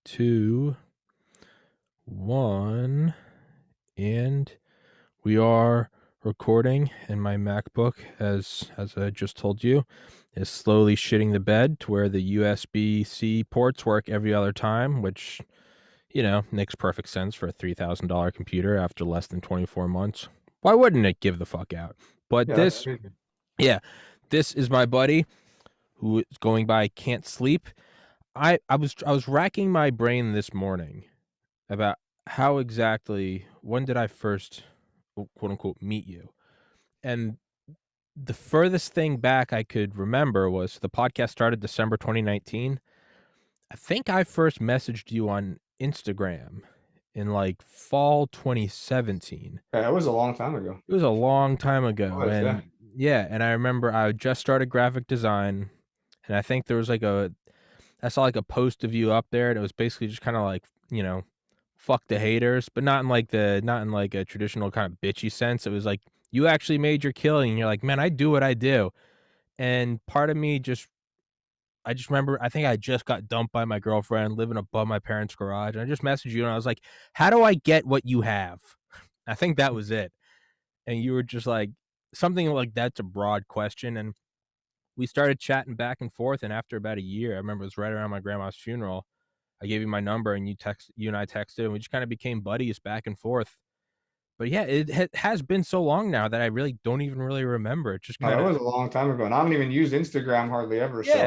2, 1, and we are recording. And my MacBook, as I just told you, is slowly shitting the bed to where the USB-C ports work every other time, which, makes perfect sense for a $3,000 computer after less than 24 months. Why wouldn't it give the fuck out? But Yeah, that's crazy. this is my buddy who is going by Can't Sleep. I was racking my brain this morning about how exactly when did I first quote unquote meet you? And the furthest thing back I could remember was the podcast started December 2019. I think I first messaged you on Instagram in like fall 2017. Yeah, that was a long time ago. It was a long time ago. Was, yeah. And yeah, and I remember I just started graphic design, and I think there was I saw like a post of you up there, and it was basically just kind of like, fuck the haters, but not in like a traditional kind of bitchy sense. It was like you actually made your killing, and you're like, man, I do what I do. And part of me I just remember, I think I just got dumped by my girlfriend living above my parents' garage. And I just messaged you and I was like, how do I get what you have? I think that was it. And you were just like, something like that's a broad question. And we started chatting back and forth. And after about a year, I remember it was right around my grandma's funeral. I gave you my number and you and I texted, and we just kind of became buddies back and forth. But yeah, it has been so long now that I really don't even really remember. It just No, that kind of, was a long time ago. And I don't even use Instagram hardly ever, yeah, so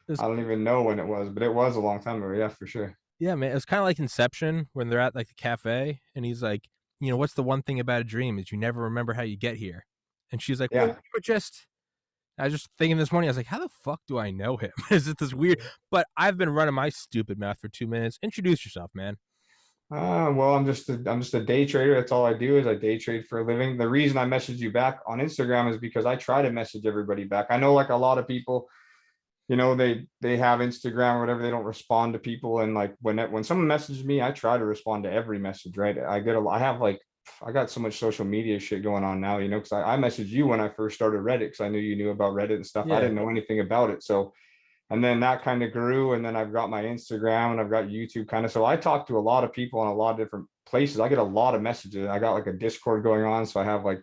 it was, I don't even know when it was, but it was a long time ago. Yeah, for sure. yeah, man. It was kind of like Inception when they're at like the cafe, and he's like, what's the one thing about a dream is you never remember how you get here. And she's like, well, Yeah. we were just. I was just thinking this morning. I was like, how the fuck do I know him? Is it this weird? But I've been running my stupid mouth for 2 minutes. Introduce yourself, man. Well, I'm just a day trader. That's all I do is I day trade for a living. The reason I messaged you back on Instagram is because I try to message everybody back. I know like a lot of people, they have Instagram or whatever, they don't respond to people. And like when someone messages me, I try to respond to every message, right? I got so much social media shit going on now, because I messaged you when I first started Reddit because I knew you knew about Reddit and stuff. I Yeah. didn't know anything about it. So, and then that kind of grew. And then I've got my Instagram and I've got YouTube kind of. So I talk to a lot of people in a lot of different places. I get a lot of messages. I got like a Discord going on. So I have like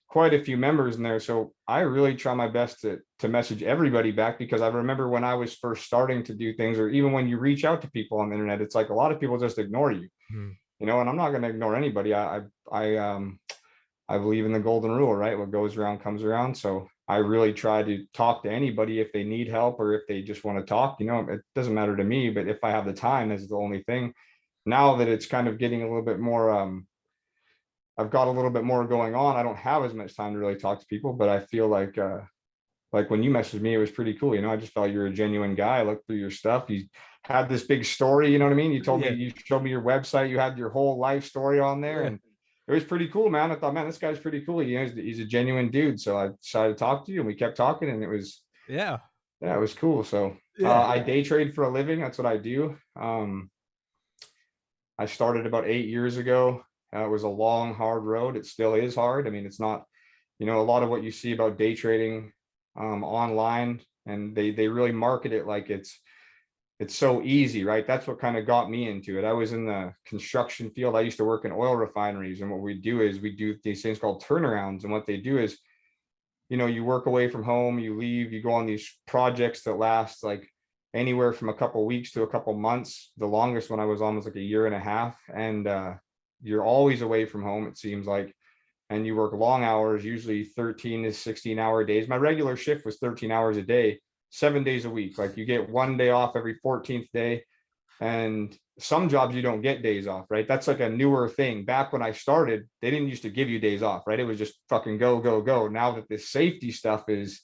quite a few members in there. So I really try my best to message everybody back, because I remember when I was first starting to do things, or even when you reach out to people on the internet, it's like a lot of people just ignore you, Hmm. and I'm not going to ignore anybody. I believe in the golden rule, right? What goes around comes around. So I really try to talk to anybody if they need help or if they just want to talk. It doesn't matter to me, but if I have the time, that's the only thing. Now that it's kind of getting a little bit more, I've got a little bit more going on. I don't have as much time to really talk to people, but I feel like when you messaged me, it was pretty cool. I just felt you're a genuine guy. I looked through your stuff. You had this big story, you know what I mean? You told me, Yeah. you showed me your website. You had your whole life story on there, Yeah. and it was pretty cool, man. I thought, man, this guy's pretty cool. He's a genuine dude. So I decided to talk to you, and we kept talking, and Yeah. yeah, it was cool. So Yeah. I day trade for a living. That's what I do. I started about 8 years ago. It was a long, hard road. It still is hard. I mean, it's not, a lot of what you see about day trading online, and they really market it like it's so easy, right? That's what kind of got me into it. I was in the construction field. I used to work in oil refineries, and what we do is we do these things called turnarounds. And what they do is, you work away from home, you leave, you go on these projects that last like anywhere from a couple of weeks to a couple of months. The longest one I was on was like a year and a half, and you're always away from home, it seems like, and you work long hours, usually 13 to 16-hour days. My regular shift was 13 hours a day, 7 days a week. Like you get one day off every 14th day, and some jobs you don't get days off, right? That's like a newer thing. Back when I started, they didn't used to give you days off, right? It was just fucking go, go, go. Now that this safety stuff is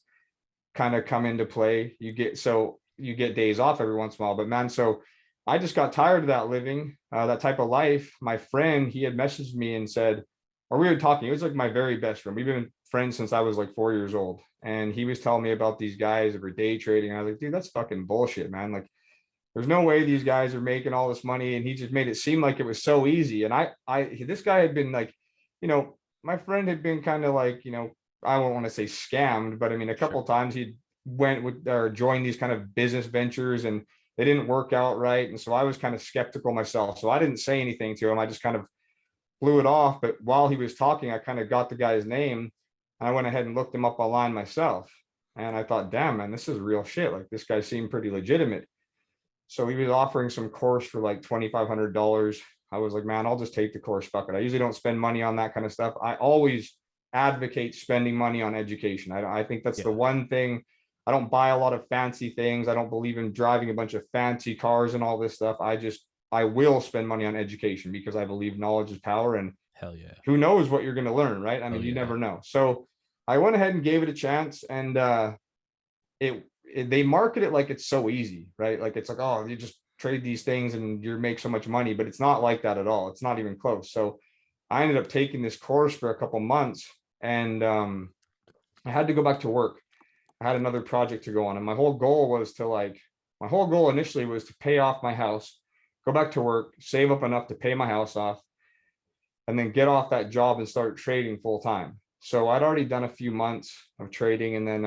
kind of come into play, you get days off every once in a while. But man, so I just got tired of that living, that type of life. My friend, he had messaged me and said, or we were talking, it was like my very best friend. We've been friends since I was like 4 years old. And he was telling me about these guys that were day trading. I was like, dude, that's fucking bullshit, man. Like, there's no way these guys are making all this money. And he just made it seem like it was so easy. And this guy had been like, my friend had been kind of like, I don't want to say scammed, but I mean, a couple Sure. of times he went with or joined these kind of business ventures, and they didn't work out right. And so I was kind of skeptical myself. So I didn't say anything to him. I just kind of blew it off. But while he was talking, I kind of got the guy's name. And I went ahead and looked him up online myself. And I thought, damn, man, this is real shit. Like this guy seemed pretty legitimate. So he was offering some course for like $2,500. I was like, man, I'll just take the course. Fuck it. I usually don't spend money on that kind of stuff. I always advocate spending money on education. I think that's the Yeah. one thing. I don't buy a lot of fancy things. I don't believe in driving a bunch of fancy cars and all this stuff. I will spend money on education because I believe knowledge is power, and Hell yeah. who knows what you're going to learn, right? I Oh mean, you yeah. never know. So I went ahead and gave it a chance, and they market it like it's so easy, right? Like it's like, oh, you just trade these things and you make so much money, but it's not like that at all. It's not even close. So I ended up taking this course for a couple months, and I had to go back to work. I had another project to go on, and my whole goal initially was to pay off my house, go back to work, save up enough to pay my house off, and then get off that job and start trading full time. So I'd already done a few months of trading, and then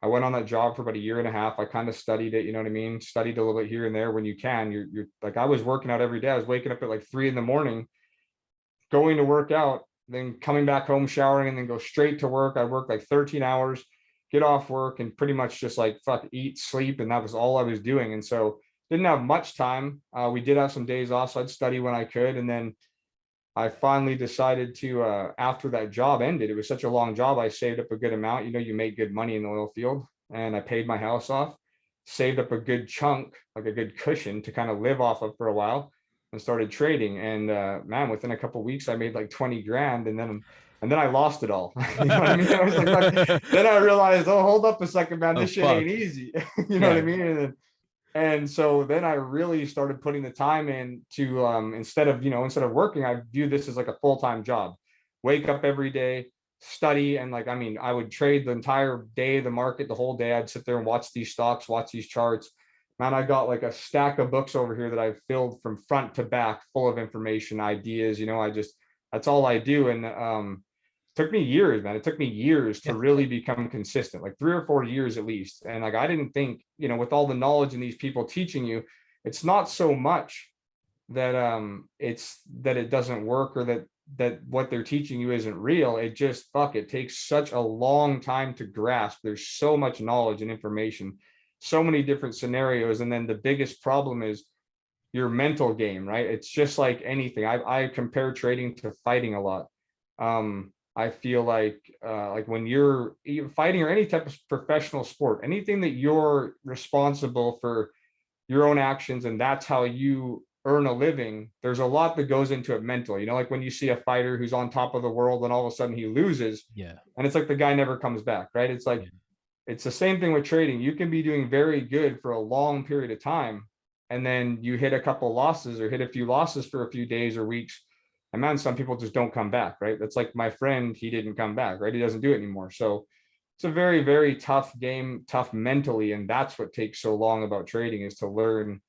I went on that job for about a year and a half. I kind of studied it, you know what I mean? Studied a little bit here and there when you can. You're like, I was working out every day. I was waking up at like 3 in the morning, going to work out, then coming back home, showering, and then go straight to work. I worked like 13 hours, get off work, and pretty much just like fuck, eat, sleep, and that was all I was doing. And so didn't have much time. We did have some days off, so I'd study when I could, and then I finally decided to, after that job ended, it was such a long job, I saved up a good amount. You know, you make good money in the oil field, and I paid my house off, saved up a good chunk, like a good cushion to kind of live off of for a while, and started trading. And man, within a couple of weeks, I made like 20 grand, and then I lost it all. You know what I mean? I was like, fuck. Then I realized, oh, hold up a second, man, Oh this shit ain't fuck. easy. You know what I Yeah. mean? And so then I really started putting the time in to, instead of working, I view this as like a full-time job. Wake up every day, study, and like, I mean, I would trade the entire day, the market, the whole day. I'd sit there and watch these stocks, watch these charts. Man, I got like a stack of books over here that I've filled from front to back, full of information, ideas. That's all I do. And took me years, man. It took me years to Yeah. really become consistent, like 3 or 4 years at least. And like, I didn't think, with all the knowledge and these people teaching you, it's not so much that it's that it doesn't work, or that what they're teaching you isn't real. It just, fuck, it takes such a long time to grasp. There's so much knowledge and information, so many different scenarios. And then the biggest problem is your mental game, right? It's just like anything. I compare trading to fighting a lot. I feel like when you're fighting, or any type of professional sport, anything that you're responsible for your own actions, and that's how you earn a living, there's a lot that goes into it mentally. Like when you see a fighter who's on top of the world and all of a sudden he loses, Yeah. and it's like the guy never comes back, right? It's like, Yeah. it's the same thing with trading. You can be doing very good for a long period of time, and then you hit a couple losses, or hit a few losses for a few days or weeks. And man, some people just don't come back, right? That's like my friend, he didn't come back, right? He doesn't do it anymore. So it's a very, very tough game, tough mentally. And that's what takes so long about trading, is to learn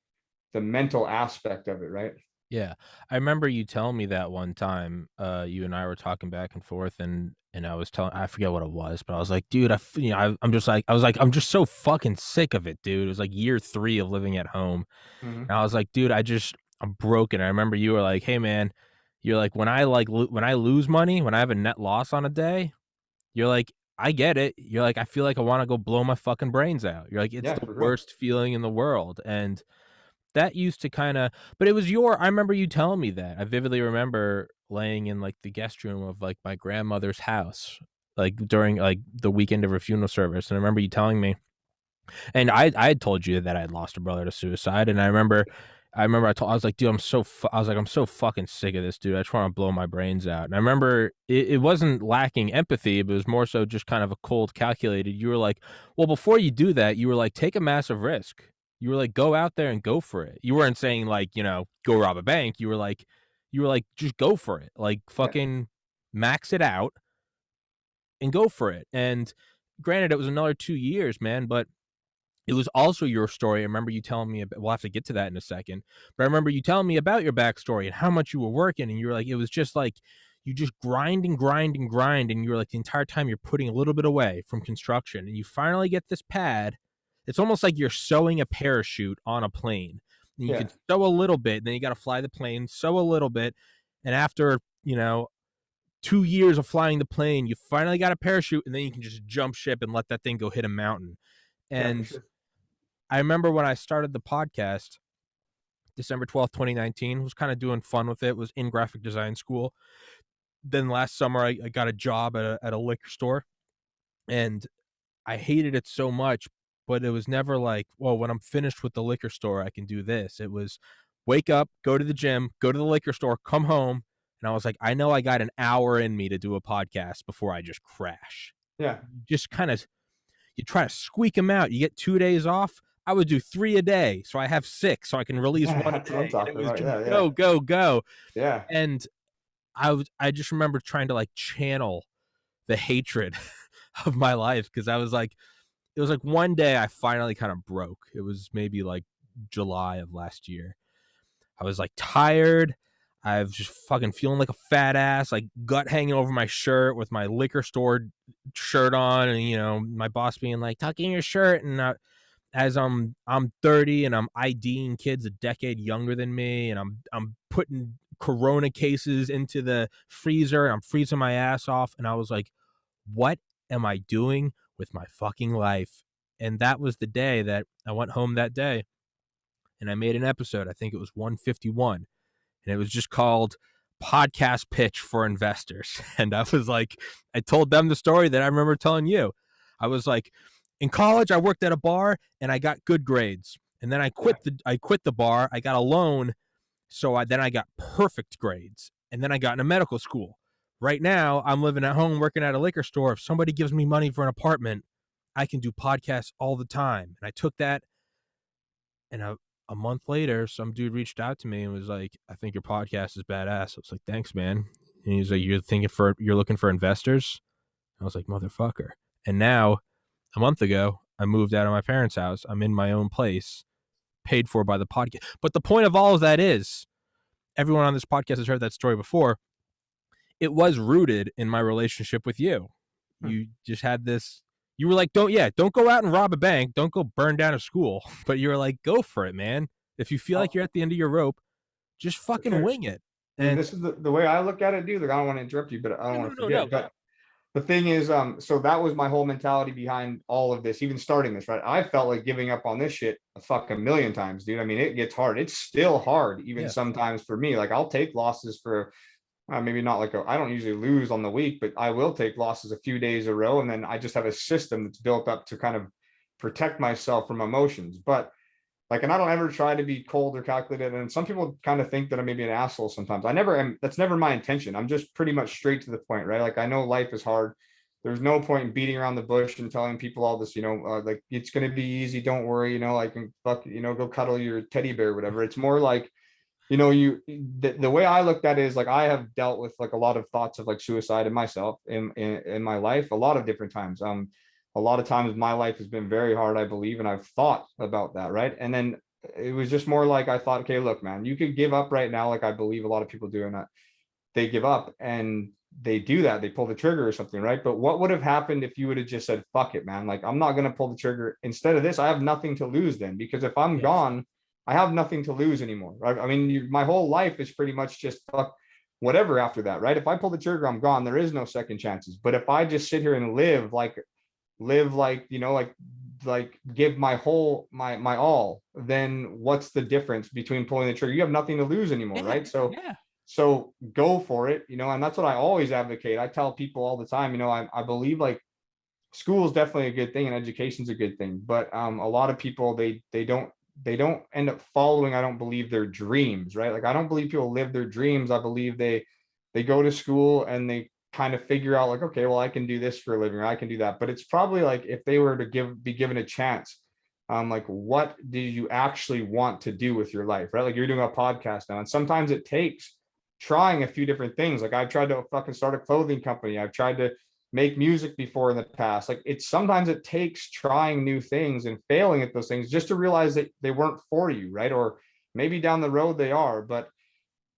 the mental aspect of it, right? Yeah. I remember you telling me that one time, you and I were talking back and forth, and I forget what it was, but I was like, "Dude, I'm just like," I was like, "I'm just so fucking sick of it, dude." It was like year 3 of living at home, Mm-hmm. and I was like, "Dude, I'm broken." I remember you were like, "Hey, man," you're like, when I lose money, when I have a net loss on a day," you're like, "I get it." You're like, "I feel like I wanna go blow my fucking brains out." You're like, "It's Yeah, the for sure. worst feeling in the world," and that used to kinda, but it was your, I remember you telling me that. I vividly remember laying in, like, the guest room of, like, my grandmother's house, like, during, like, the weekend of her funeral service, and I remember you telling me, and I had told you that I had lost a brother to suicide, and I was like, "Dude, I'm so fucking sick of this, dude. I just wanna blow my brains out." And I remember it wasn't lacking empathy, but it was more so just kind of a cold, calculated. You were like, "Well, before you do that," you were like, "Take a massive risk." You were like, "Go out there and go for it." You weren't saying like, "Go rob a bank." You were like, "Just go for it. Like, Yeah. fucking max it out and go for it." And granted, it was another 2 years, man, but it was also your story. I remember you telling me we'll have to get to that in a second, but I remember you telling me about your backstory and how much you were working, and you were like, it was just like you just grind and grind and grind, and you were like, the entire time you're putting a little bit away from construction, and you finally get this pad, it's almost like you're sewing a parachute on a plane. And you Yeah. can sew a little bit, then you got to fly the plane, sew a little bit, and after 2 years of flying the plane, you finally got a parachute, and then you can just jump ship and let that thing go hit a mountain. Yeah, for And sure. I remember when I started the podcast, December 12th, 2019, was kind of doing fun with it, was in graphic design school. Then last summer, I got a job at a liquor store, and I hated it so much, but it was never like, well, when I'm finished with the liquor store, I can do this. It was wake up, go to the gym, go to the liquor store, come home. And I was like, I know I got an hour in me to do a podcast before I just crash. Yeah. Just kind of, you try to squeak them out. You get 2 days off. I would do 3 a day. So I have 6, so I can release one a That's what I'm day. And it talking was about. just Yeah, yeah, go, go, go. yeah, And I just remember trying to like channel the hatred of my life, because I was like, it was like one day I finally kind of broke. It was maybe like July of last year. I was like tired. I was just fucking feeling like a fat ass, like gut hanging over my shirt with my liquor store shirt on, and my boss being like, "Tuck in your shirt." And as I'm 30 and I'm IDing kids a decade younger than me, and I'm putting Corona cases into the freezer, and I'm freezing my ass off, and I was like, what am I doing with my fucking life? And that was the day that I went home that day and I made an episode. I think it was 151. And it was just called Podcast Pitch for Investors. And I was like, I told them the story that I remember telling you. I was like, in college, I worked at a bar and I got good grades. And then I yeah. quit the bar. I got a loan. So then I got perfect grades. And then I got into medical school. Right now, I'm living at home, working at a liquor store. If somebody gives me money for an apartment, I can do podcasts all the time. And I took that, and a month later, some dude reached out to me and was like, I think your podcast is badass. I was like, thanks, man. And he was like, you're looking for investors? I was like, motherfucker. And now, a month ago, I moved out of my parents' house. I'm in my own place, paid for by the podcast. But the point of all of that is, everyone on this podcast has heard that story before. It was rooted in my relationship with you. Hmm. You just had this. You were like, don't go out and rob a bank. Don't go burn down a school. But you were like, go for it, man. If you feel like Oh, you're at the end of your rope, just for fucking sure. wing it. I mean, And this is the way I look at it, dude. Like, I don't want to interrupt you, but I don't no, want no, to no, no. forget. But the thing is, so that was my whole mentality behind all of this, even starting this, right? I felt like giving up on this shit a fucking million times, dude. I mean, it gets hard. It's still hard, even Yeah. sometimes for me. Like, I'll take losses for maybe not like I don't usually lose on the week, but I will take losses a few days in a row. And then I just have a system that's built up to kind of protect myself from emotions. But like, and I don't ever try to be cold or calculated. And some people kind of think that I'm maybe an asshole sometimes. I never am. That's never my intention. I'm just pretty much straight to the point, right? Like, I know life is hard. There's no point in beating around the bush and telling people all this, like, it's going to be easy. Don't worry, like, fuck, go cuddle your teddy bear, whatever. It's more like, the way I looked at it is like, I have dealt with like a lot of thoughts of like suicide in myself in my life a lot of different times. A lot of times my life has been very hard, I believe, and I've thought about that, right? And then it was just more like, I thought, okay, look, man, you could give up right now, like I believe a lot of people do, and they give up and they do that, they pull the trigger or something, right? But what would have happened if you would have just said, fuck it, man, like, I'm not going to pull the trigger? Instead of this, I have nothing to lose then, because if I'm Yeah. gone, I have nothing to lose anymore, right? I mean, my whole life is pretty much just fuck whatever after that, right? If I pull the trigger, I'm gone. There is no second chances. But if I just sit here and live like, like give my whole my all, then what's the difference between pulling the trigger? You have nothing to lose anymore, Yeah. right? So Yeah. so go for it, and that's what I always advocate. I tell people all the time, I believe like school is definitely a good thing and education's a good thing, but a lot of people, they don't end up following, I don't believe, their dreams, right? Like, I don't believe people live their dreams. I believe they go to school and they kind of figure out like, okay, well, I can do this for a living, or I can do that. But it's probably like, if they were to be given a chance, like, what do you actually want to do with your life, right? Like, you're doing a podcast now, and sometimes it takes trying a few different things. Like, I've tried to fucking start a clothing company. I've tried to make music before in the past. Like, it's sometimes it takes trying new things and failing at those things just to realize that they weren't for you, right? Or maybe down the road they are. But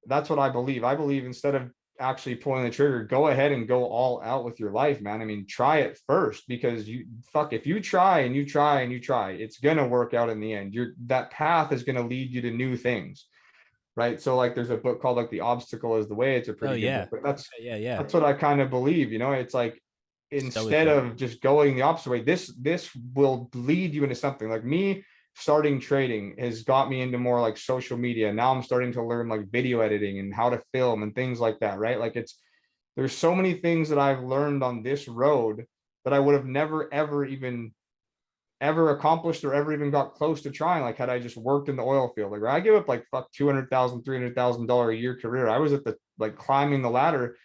that's what I believe. I believe, instead of actually pulling the trigger, go ahead and go all out with your life, man. I mean, try it first, because if you try and you try and you try, it's gonna work out in the end. That path is gonna lead you to new things, right? So like there's a book called like The Obstacle is the Way. It's a Oh pretty good yeah. book, but that's Yeah. that's what I kind of believe, it's like, instead Stoicism. of just going the opposite way, this will lead you into something. Like me starting trading has got me into more like social media. Now I'm starting to learn like video editing and how to film and things like that, right? Like there's so many things that I've learned on this road that I would have never ever even ever accomplished or ever even got close to trying, like had I just worked in the oil field. Like I give up like fuck $200,000 $300,000 a year career. I was at the like climbing the ladder.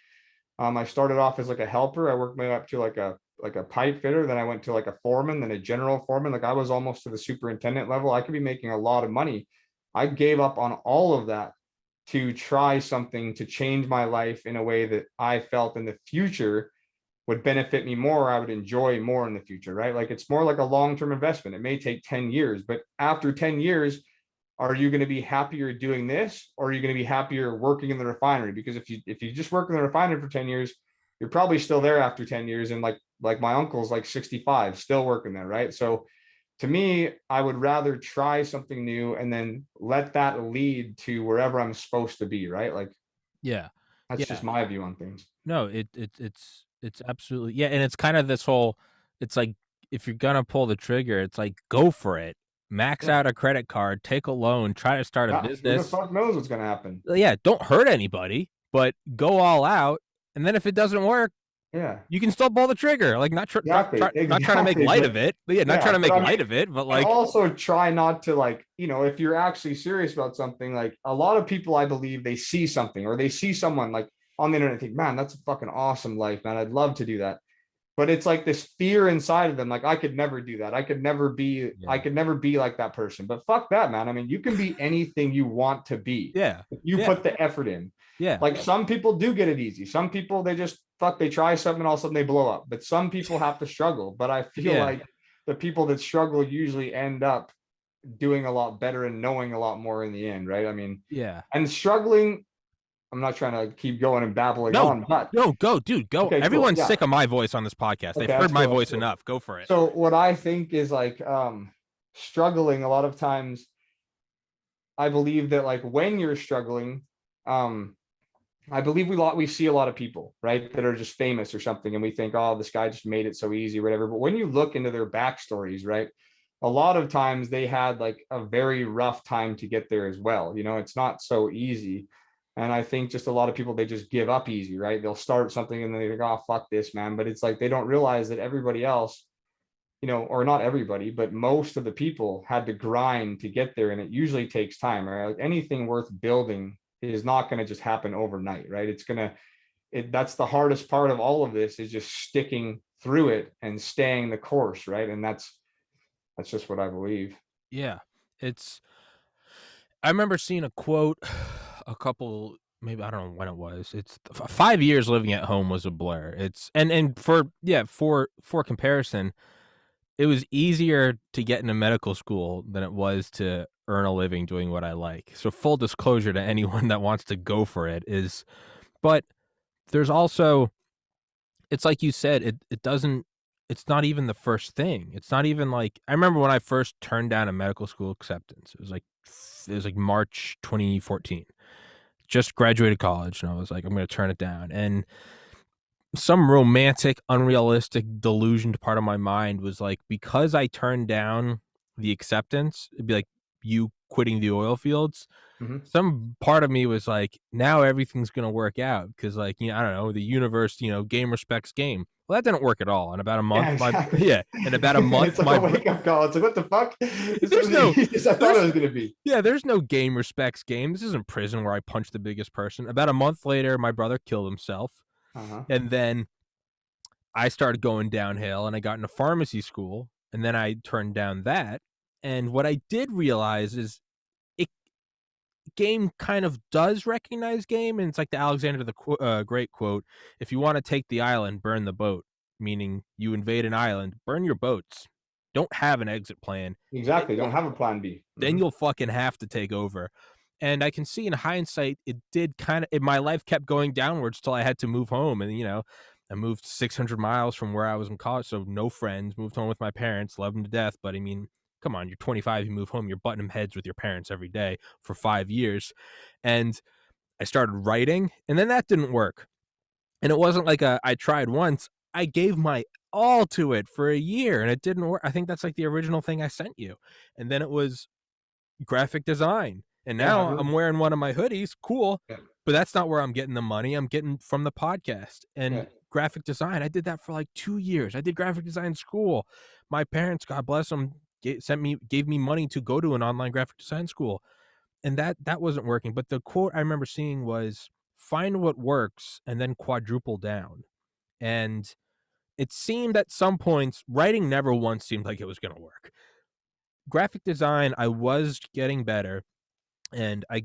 I started off as like a helper. I worked my way up to like a pipe fitter. Then I went to like a foreman, then a general foreman. Like I was almost to the superintendent level. I could be making a lot of money. I gave up on all of that to try something to change my life in a way that I felt in the future would benefit me more. I would enjoy more in the future, right? Like it's more like a long-term investment. It may take 10 years, but after 10 years, are you going to be happier doing this, or are you going to be happier working in the refinery? Because if you just work in the refinery for 10 years, you're probably still there after 10 years. And like my uncle's like 65, still working there, right? So to me, I would rather try something new and then let that lead to wherever I'm supposed to be, right? Like Yeah. that's Yeah. just my view on things. No, it's absolutely, yeah, and it's kind of this whole, it's like, if you're gonna pull the trigger, it's like, go for it. Max Yeah. out a credit card, take a loan, try to start a Yeah. Who the business. fuck knows what's going to happen? Yeah, don't hurt anybody, but go all out, and then if it doesn't work, Yeah. you can still pull the trigger. Like, Exactly. not trying to make Exactly. light But of it, but yeah, not trying yeah, to but make I light mean, of it, but and like, also try not to like, if you're actually serious about something, like a lot of people, I believe they see something or they see someone like on the internet and think, man, that's a fucking awesome life, man. I'd love to do that. But it's like this fear inside of them. Like I could never do that. I yeah. could never be like that person. But fuck that, man. I mean, you can be anything you want to be Yeah. if you Yeah. put the effort in. Yeah. Like some people do get it easy. Some people, they just they try something and all of a sudden they blow up. But some people have to struggle. But I feel Yeah. like the people that struggle usually end up doing a lot better and knowing a lot more in the end, right? I mean, Yeah. and struggling, I'm not trying to keep going and babbling No, on, but no, go, dude, go. okay, cool. Everyone's Yeah. sick of my voice on this podcast. Okay, They've heard that's my cool. That's voice cool. enough. Go for it. So what I think is like struggling a lot of times, I believe that like when you're struggling, um, I believe we see a lot of people, right, that are just famous or something, and we think, oh, this guy just made it so easy, whatever. But when you look into their backstories, right, a lot of times they had like a very rough time to get there as well. It's not so easy. And I think just a lot of people, they just give up easy, right? They'll start something and then they think, oh, fuck this, man. But it's like they don't realize that everybody else, or not everybody, but most of the people had to grind to get there. And it usually takes time, right? Like anything worth building is not going to just happen overnight, right? That's the hardest part of all of this, is just sticking through it and staying the course, right? And that's just what I believe. Yeah. It's I remember seeing a quote a couple, maybe I don't know when it was. It's 5 years living at home was a blur. It's and for yeah, for comparison, it was easier to get into medical school than it was to earn a living doing what I like. So full disclosure to anyone that wants to go for it is, but there's also, it's like you said, it doesn't, it's not even the first thing. It's not even like, I remember when I first turned down a medical school acceptance. It was like March 2014. Just graduated college and I was like, I'm going to turn it down. And some romantic, unrealistic, delusioned part of my mind was like, because I turned down the acceptance, it'd be like you quitting the oil fields. Mhm. Some part of me was like, now everything's gonna work out because, like, I don't know, the universe, game respects game. Well, that didn't work at all. In about a Yeah, month, exactly. yeah, in about a It's month, like a wake up call. It's like, what the fuck? This there's wasn't no, as easy as I thought it there's was going to be. yeah, there's no game respects game. This isn't prison where I punch the biggest person. About a month later, my brother killed himself, Uh-huh. and then I started going downhill and I got into pharmacy school and then I turned down that. And what I did realize is it game kind of does recognize game. And it's like the Alexander the Great quote: "If you want to take the island, burn the boat." Meaning, you invade an island, burn your boats. Don't have an exit plan. Then Exactly. Don't you'll have a plan B. then Mhm. you'll fucking have to take over. And I can see in hindsight, it did kind of, my life kept going downwards till I had to move home. And, I moved 600 miles from where I was in college. So no friends, moved home with my parents, love them to death. But I mean, come on, you're 25, you move home, you're butting heads with your parents every day for 5 years. And I started writing, and then that didn't work. And it wasn't like I tried once. I gave my all to it for a year and it didn't work. I think that's like the original thing I sent you. And then it was graphic design. And Yeah, now I'm wearing one of my hoodies. Cool. yeah, But that's not where I'm getting the money. I'm getting from the podcast yeah, and graphic design. I did that for like 2 years. I did graphic design school. My parents, God bless them, gave me money to go to an online graphic design school. And that wasn't working. But the quote I remember seeing was, find what works and then quadruple down. And it seemed at some points, writing never once seemed like it was going to work. Graphic design, I was getting better, and I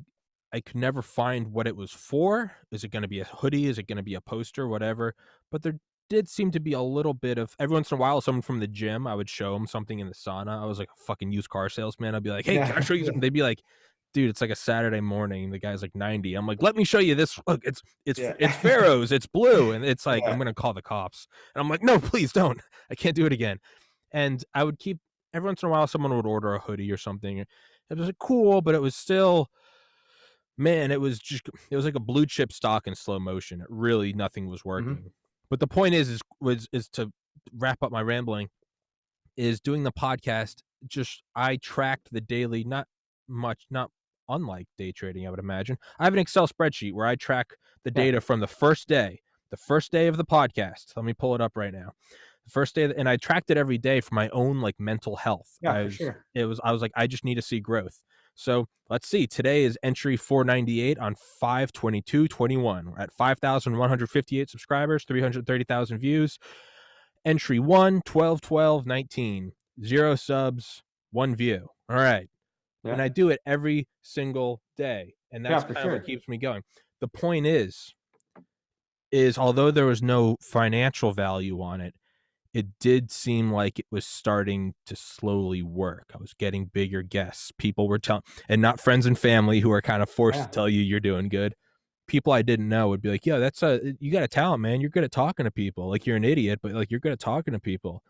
could never find what it was for. Is it going to be a hoodie? Is it going to be a poster? Whatever. But there did seem to be a little bit of, every once in a while, someone from the gym, I would show them something in the sauna. I was like a fucking used car salesman. I'd be like, hey, can I yeah, show you yeah, something? They'd be like, dude, it's like a Saturday morning. The guy's like 90. I'm like, let me show you this. Look, yeah, it's Pharaoh's. It's blue, and it's like, I'm yeah. gonna call the cops. And I'm like, no, please don't. I can't do it again. And I would keep, every once in a while, someone would order a hoodie or something. It was like cool, but it was still, man, it was like a blue chip stock in slow motion. It really, nothing was Mhm. working. But the point is to wrap up my rambling, is doing the podcast. Just, I tracked the daily, not unlike day trading, I would imagine. I have an Excel spreadsheet where I track the Yeah, data from the first day of the podcast. Let me pull it up right now. The first day, and I tracked it every day for my own like mental health. yeah, for sure. I was like, I just need to see growth. So let's see. Today is entry 498 on 5/22/21. We're at 5,158 subscribers, 330,000 views. Entry 1, 12, 12, 19. 0 subs, 1 view. All right. And Yeah, I do it every single day. And yeah, that's for kind of what sure. keeps me going. The point is although there was no financial value on it, it did seem like it was starting to slowly work. I was getting bigger guests. People were telling, and not friends and family who are kind of forced to Yeah. tell you you're doing good. People I didn't know would be like, "Yo, you got a talent, man. You're good at talking to people. Like you're an idiot, but like you're good at talking to people."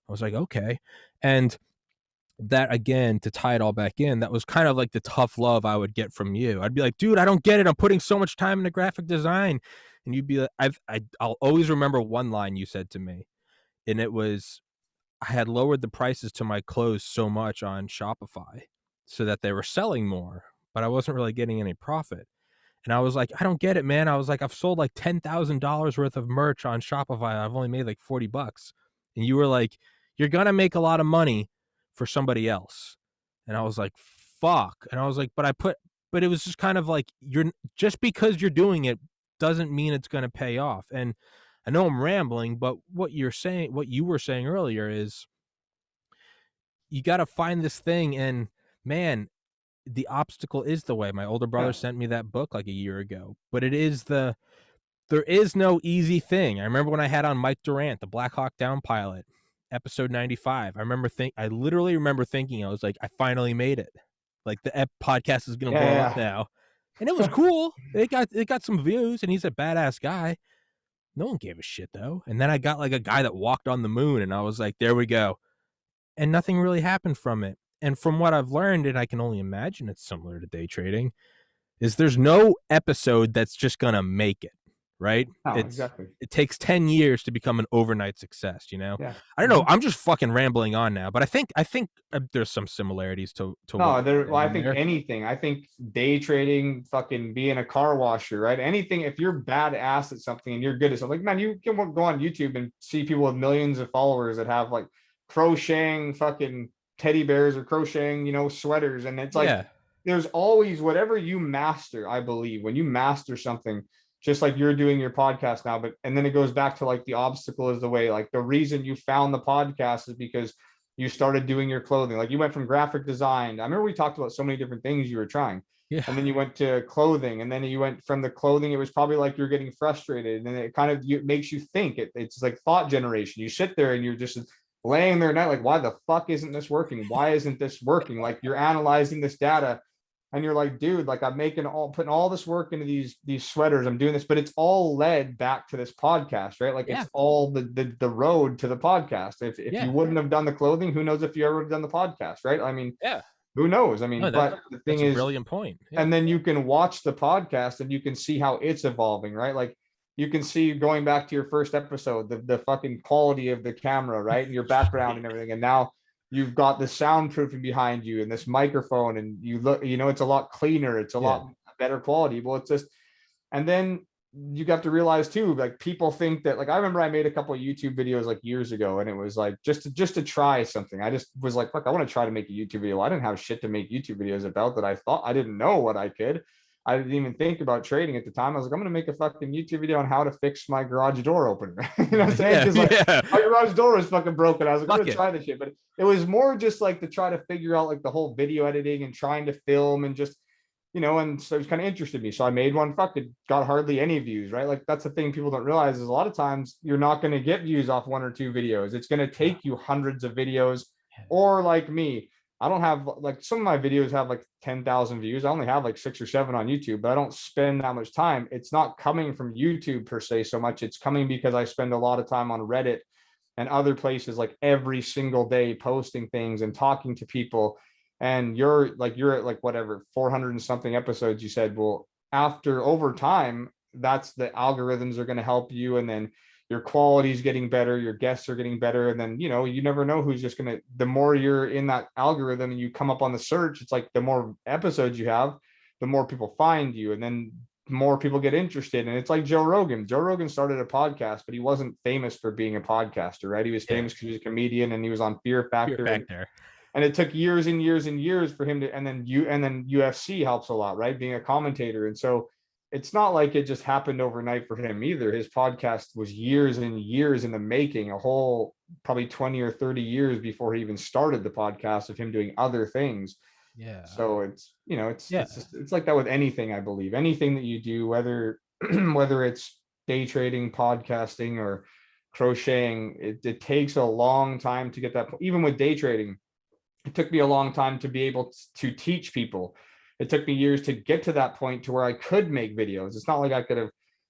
I was like, "Okay." And that, again, to tie it all back in, that was kind of like the tough love I would get from you. I'd be like, "Dude, I don't get it. I'm putting so much time into graphic design." And you'd be like, I'll always remember one line you said to me, and it was, I had lowered the prices to my clothes so much on Shopify so that they were selling more, but I wasn't really getting any profit. And I was like, I don't get it, man. I was like, I've sold like $10,000 worth of merch on Shopify. I've only made like 40 bucks. And you were like, you're going to make a lot of money for somebody else. And I was like, fuck. And I was like, but it was just kind of like, just because you're doing it doesn't mean it's going to pay off. And I know I'm rambling, but what you were saying earlier is, you got to find this thing. And man, the obstacle is the way. My older brother Yeah. sent me that book like a year ago, but there is no easy thing. I remember when I had on Mike Durant, the Black Hawk Down pilot, episode 95. I literally remember thinking, I was like, I finally made it. Like the podcast is going to blow up Yeah, now. And it was yeah. cool. It got some views, and he's a badass guy. No one gave a shit though. And then I got like a guy that walked on the moon, and I was like, there we go. And nothing really happened from it. And from what I've learned, and I can only imagine it's similar to day trading, is there's no episode that's just gonna make it, right? No, exactly. It takes 10 years to become an overnight success, Yeah. I don't know. Mhm. I'm just fucking rambling on now, but I think there's some similarities to what No, you're well, I saying think there. anything. I think day trading, fucking being a car washer, right? Anything. If you're badass at something and you're good at something, like man, you can go on YouTube and see people with millions of followers that have like crocheting fucking teddy bears or crocheting, sweaters, and it's like Yeah. there's always whatever you master. I believe when you master something, just like you're doing your podcast now, but and then it goes back to like the obstacle is the way. Like the reason you found the podcast is because you started doing your clothing. Like you went from graphic design. I remember we talked about so many different things you were trying. Yeah. And then you went to clothing, and then you went from the clothing. It was probably like you're getting frustrated, and it kind of makes you think. It's like thought generation. You sit there and you're just laying there at night, like, why the fuck isn't this working? Why isn't this working? Like you're analyzing this data, And you're like, dude, like I'm putting all this work into these sweaters, I'm doing this, but it's all led back to this podcast, right? Like Yeah. it's all the road to the podcast. If you Yeah. wouldn't have done the clothing, who knows if you ever would have done the podcast, right? I mean, Yeah. who knows? I mean, No, that but the thing that's a is, brilliant point. Yeah. and then you can watch the podcast and you can see how it's evolving, right? Like you can see going back to your first episode, the fucking quality of the camera, right? And your background and everything. And now you've got the soundproofing behind you and this microphone, and you look, it's a lot cleaner, it's a Yeah. lot better quality. Well, it's just, and then you got to realize too, like people think that, like I remember I made a couple of YouTube videos like years ago, and it was like just to try something. I just was like, fuck, I want to try to make a YouTube video. I didn't have shit to make YouTube videos about that. I thought I didn't know what I could. I didn't even think about trading at the time. I was like, I'm gonna make a fucking YouTube video on how to fix my garage door opener. You know what I'm saying? Yeah. Because like Yeah. my garage door was fucking broken. I was like, I'm Fuck gonna it. try this shit. But it was more just like to try to figure out like the whole video editing and trying to film and just, and so it kind of interested me. So I made one, fucking got hardly any views, right? Like that's the thing people don't realize is a lot of times you're not going to get views off one or two videos. It's going to Yeah. take you hundreds of videos. Or like me, I don't have, like, some of my videos have like 10,000 views. I only have like 6 or 7 on YouTube, but I don't spend that much time. It's not coming from YouTube per se so much. It's coming because I spend a lot of time on Reddit and other places, like every single day posting things and talking to people. And you're at like whatever 400 and something episodes, you said. Well, after over time, that's the algorithms are going to help you, and then your quality is getting better, your guests are getting better, and then you never know who's just going to, the more you're in that algorithm and you come up on the search, it's like the more episodes you have, the more people find you, and then more people get interested. And it's like Joe Rogan started a podcast, but he wasn't famous for being a podcaster, right? He was Yeah. famous because he was a comedian and he was on Fear Fear Factor, factor. and it took years and years and years for him to, and then UFC helps a lot, right? Being a commentator. And so it's not like it just happened overnight for him either. His podcast was years and years in the making, a whole probably 20 or 30 years before he even started the podcast, of him doing other things. Yeah. So it's, Yeah. it's like that with anything. I believe anything that you do, whether whether it's day trading, podcasting, or crocheting, it takes a long time to get that. Even with day trading, it took me a long time to be able to teach people. It took me years to get to that point to where I could make videos. It's not like I could have,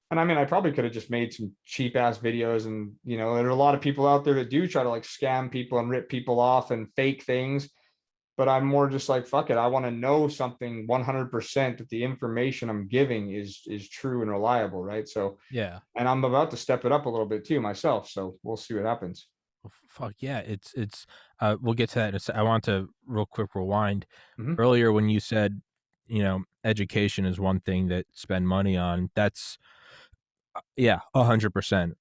and I mean, I probably could have just made some cheap ass videos. And, there are a lot of people out there that do try to like scam people and rip people off and fake things. But I'm more just like, fuck it. I want to know something 100% that the information I'm giving is true and reliable. Right. So, Yeah. and I'm about to step it up a little bit too myself. So we'll see what happens. Fuck yeah. It's we'll get to that in a sec. I want to real quick rewind Mhm. earlier when you said, education is one thing that spend money on. That's yeah, 100%.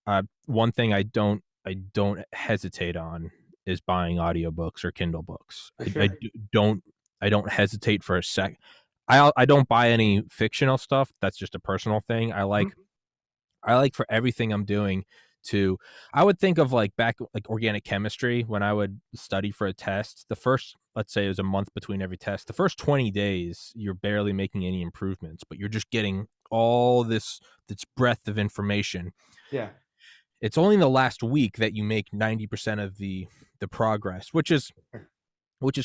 One thing I don't hesitate on is buying audiobooks or Kindle books. For I sure. don't hesitate for a sec. I don't buy any fictional stuff. That's just a personal thing. Mhm. I like for everything I'm doing to I would think of like back like organic chemistry when I would study for a test. The first, let's say it was a month between every test. The first 20 days, you're barely making any improvements, but you're just getting all this breadth of information. Yeah. It's only in the last week that you make 90% of the progress, which is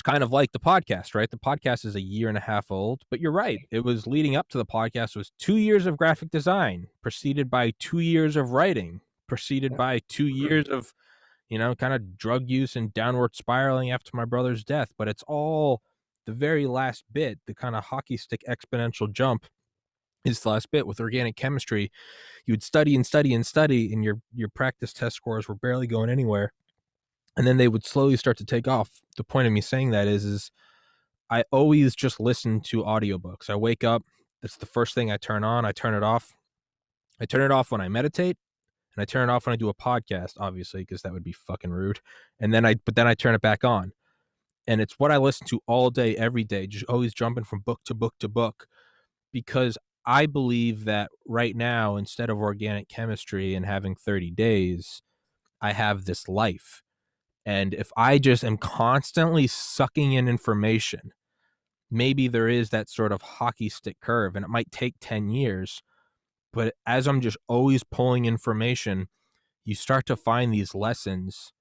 kind of like the podcast, right? The podcast is a year and a half old, but you're right. It was leading up to the podcast was 2 years of graphic design, preceded by 2 years of writing, preceded Yeah. by 2 years of, kind of drug use and downward spiraling after my brother's death. But it's all the very last bit, the kind of hockey stick exponential jump is the last bit. With organic chemistry, you would study and study and study, and your practice test scores were barely going anywhere. And then they would slowly start to take off. The point of me saying that is I always just listen to audiobooks. I wake up, that's the first thing I turn on. I turn it off. I turn it off when I meditate, and I turn it off when I do a podcast, obviously, because that would be fucking rude. But then I turn it back on. And it's what I listen to all day, every day, just always jumping from book to book to book, because I believe that right now, instead of organic chemistry and having 30 days, I have this life. And if I just am constantly sucking in information, maybe there is that sort of hockey stick curve, and it might take 10 years. But as I'm just always pulling information, you start to find these lessons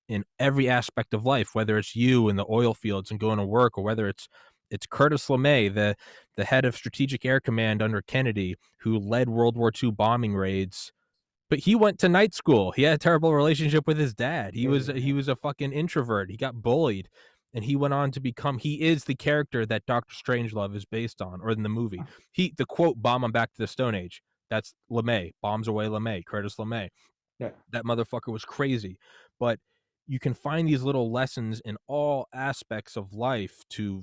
in every aspect of life, whether it's you in the oil fields and going to work, or whether it's It's Curtis LeMay, the head of Strategic Air Command under Kennedy, who led World War II bombing raids. But he went to night school. He had a terrible relationship with his dad. He was a fucking introvert. He got bullied, and he went on to become. He is the character that Doctor Strangelove is based on, or in the movie. The quote "bomb him back to the Stone Age." That's LeMay. Bombs away LeMay. Curtis LeMay. Yeah. That motherfucker was crazy. But you can find these little lessons in all aspects of life, to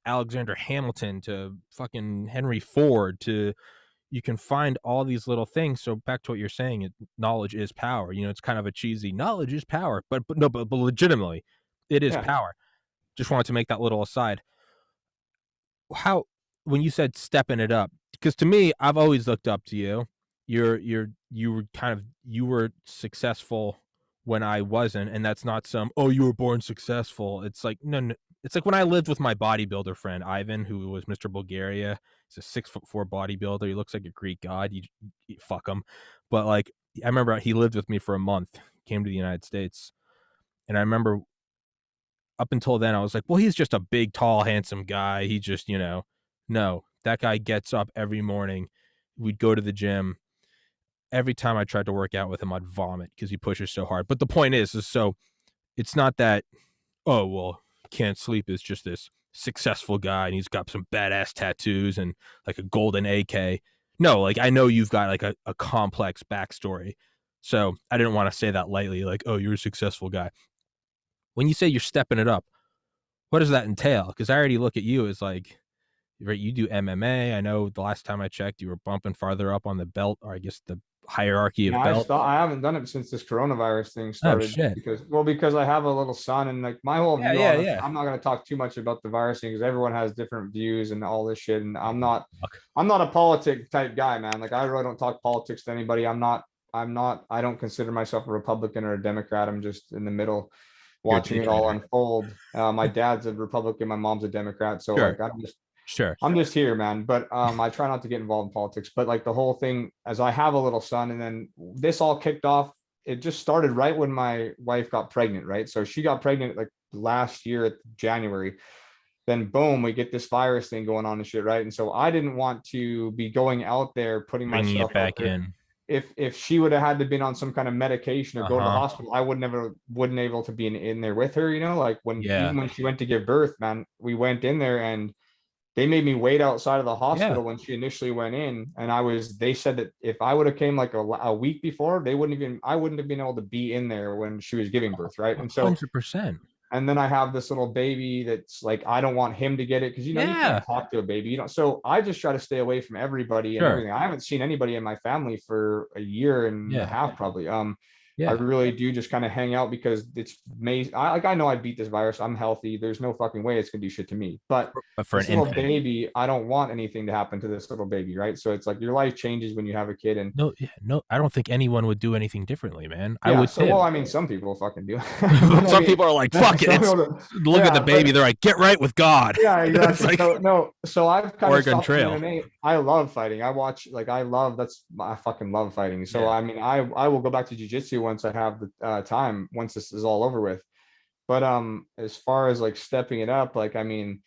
Alexander Hamilton, to fucking Henry Ford, to you can find all these little things. So back to what you're saying, knowledge is power. It's kind of a cheesy knowledge is power, but no, but legitimately, it is Yeah. power. Just wanted to make that little aside. How when you said stepping it up, because to me, I've always looked up to you. You were successful when I wasn't, and that's not some you were born successful. It's like no. It's like when I lived with my bodybuilder friend Ivan, who was Mr. Bulgaria. He's a 6'4" bodybuilder. He looks like a Greek god. You fuck him, but like I remember he lived with me for a month. Came to the United States, and I remember up until then, I was like, well, he's just a big, tall, handsome guy. He just, no, that guy gets up every morning. We'd go to the gym. Every time I tried to work out with him, I'd vomit because he pushes so hard. But the point is so it's not that, oh, well, can't sleep is just this successful guy and he's got some badass tattoos and like a golden AK. No, like I know you've got like a complex backstory. So I didn't want to say that lightly, like, oh, you're a successful guy. When you say you're stepping it up, what does that entail? Because I already look at you as like, right, you do MMA. I know the last time I checked, you were bumping farther up on the belt, or I guess the hierarchy Yeah, of belt. I haven't done it since this coronavirus thing Oh started shit! because I have a little son and like my whole Yeah, view yeah, on it. yeah. I'm not going to talk too much about the virus thing because everyone has different views and all this shit. And Fuck. I'm not a politic type guy, man. Like I really don't talk politics to anybody. I don't consider myself a Republican or a Democrat. I'm just in the middle You're a watching day it all trader. unfold. My dad's a Republican, my mom's a Democrat. So Sure, like sure. I'm just here, man. But I try not to get involved in politics. But like the whole thing, as I have a little son, and then this all kicked off. It just started right when my wife got pregnant, right? So she got pregnant like last year at January. Then boom, we get this virus thing going on and shit, right? And so I didn't want to be going out there, putting Bringing it myself out back there. in. If she would have had to been on some kind of medication or Uh go to the huh. hospital, I would never wouldn't able to be in there with her, like when Yeah. even when she went to give birth, man, we went in there and they made me wait outside of the Yeah. hospital when she initially went in. And they said that if I would have came like a week before, I wouldn't have been able to be in there when she was giving birth. Right. And so, 100%. and then I have this little baby that's like, I don't want him to get it because, you Yeah. can't talk to a baby, so I just try to stay away from everybody and Sure. everything. I haven't seen anybody in my family for a year and a Yeah. half, probably. I Yeah. really do just kind of hang out because it's amazing. I know I beat this virus. I'm healthy. There's no fucking way it's gonna do shit to me. But But for an this little infant. baby, I don't want anything to happen to this little baby, right? So it's like your life changes when you have a kid, and No, yeah, no, I don't think anyone would do anything differently, man. I yeah. would So well, too. I mean, some people fucking do, but I Some mean, people are like, fuck it. some It's people, look at the yeah, baby. but They're like, get right with God. yeah, It's exactly. like So no, so I've kind of Oregon stopped from Trail. MMA. I love fighting. I watch like I fucking love fighting. So Yeah. I mean, I will go back to jujitsu once I have the time once this is all over with. But as far as like stepping it up, like I mean,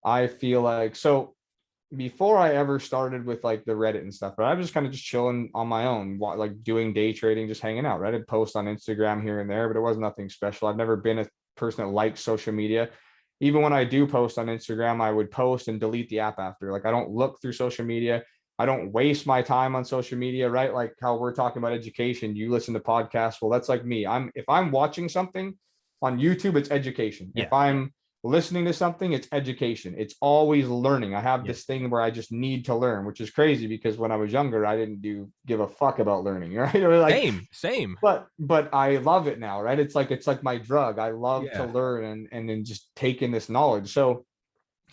I feel like so before I ever started with like the Reddit and stuff, but I was just kind of just chilling on my own, like doing day trading, just hanging out. Right, I'd post on Instagram here and there, but it was nothing special. I've never been a person that likes social media. Even when I do post on Instagram, I would post and delete the app after. Like I don't look through social media. I don't waste my time on social media, right? Like how we're talking about education. You listen to podcasts. Well, that's like me. If I'm watching something on YouTube, it's education. Yeah. If I'm listening to something, it's education. It's always learning. I have this Yes. thing where I just need to learn, which is crazy because when I was younger, I didn't give a fuck about learning, right? Or like, Same. Same. but I love it now, right? It's like my drug. I love to Yeah. learn and then just take in this knowledge. So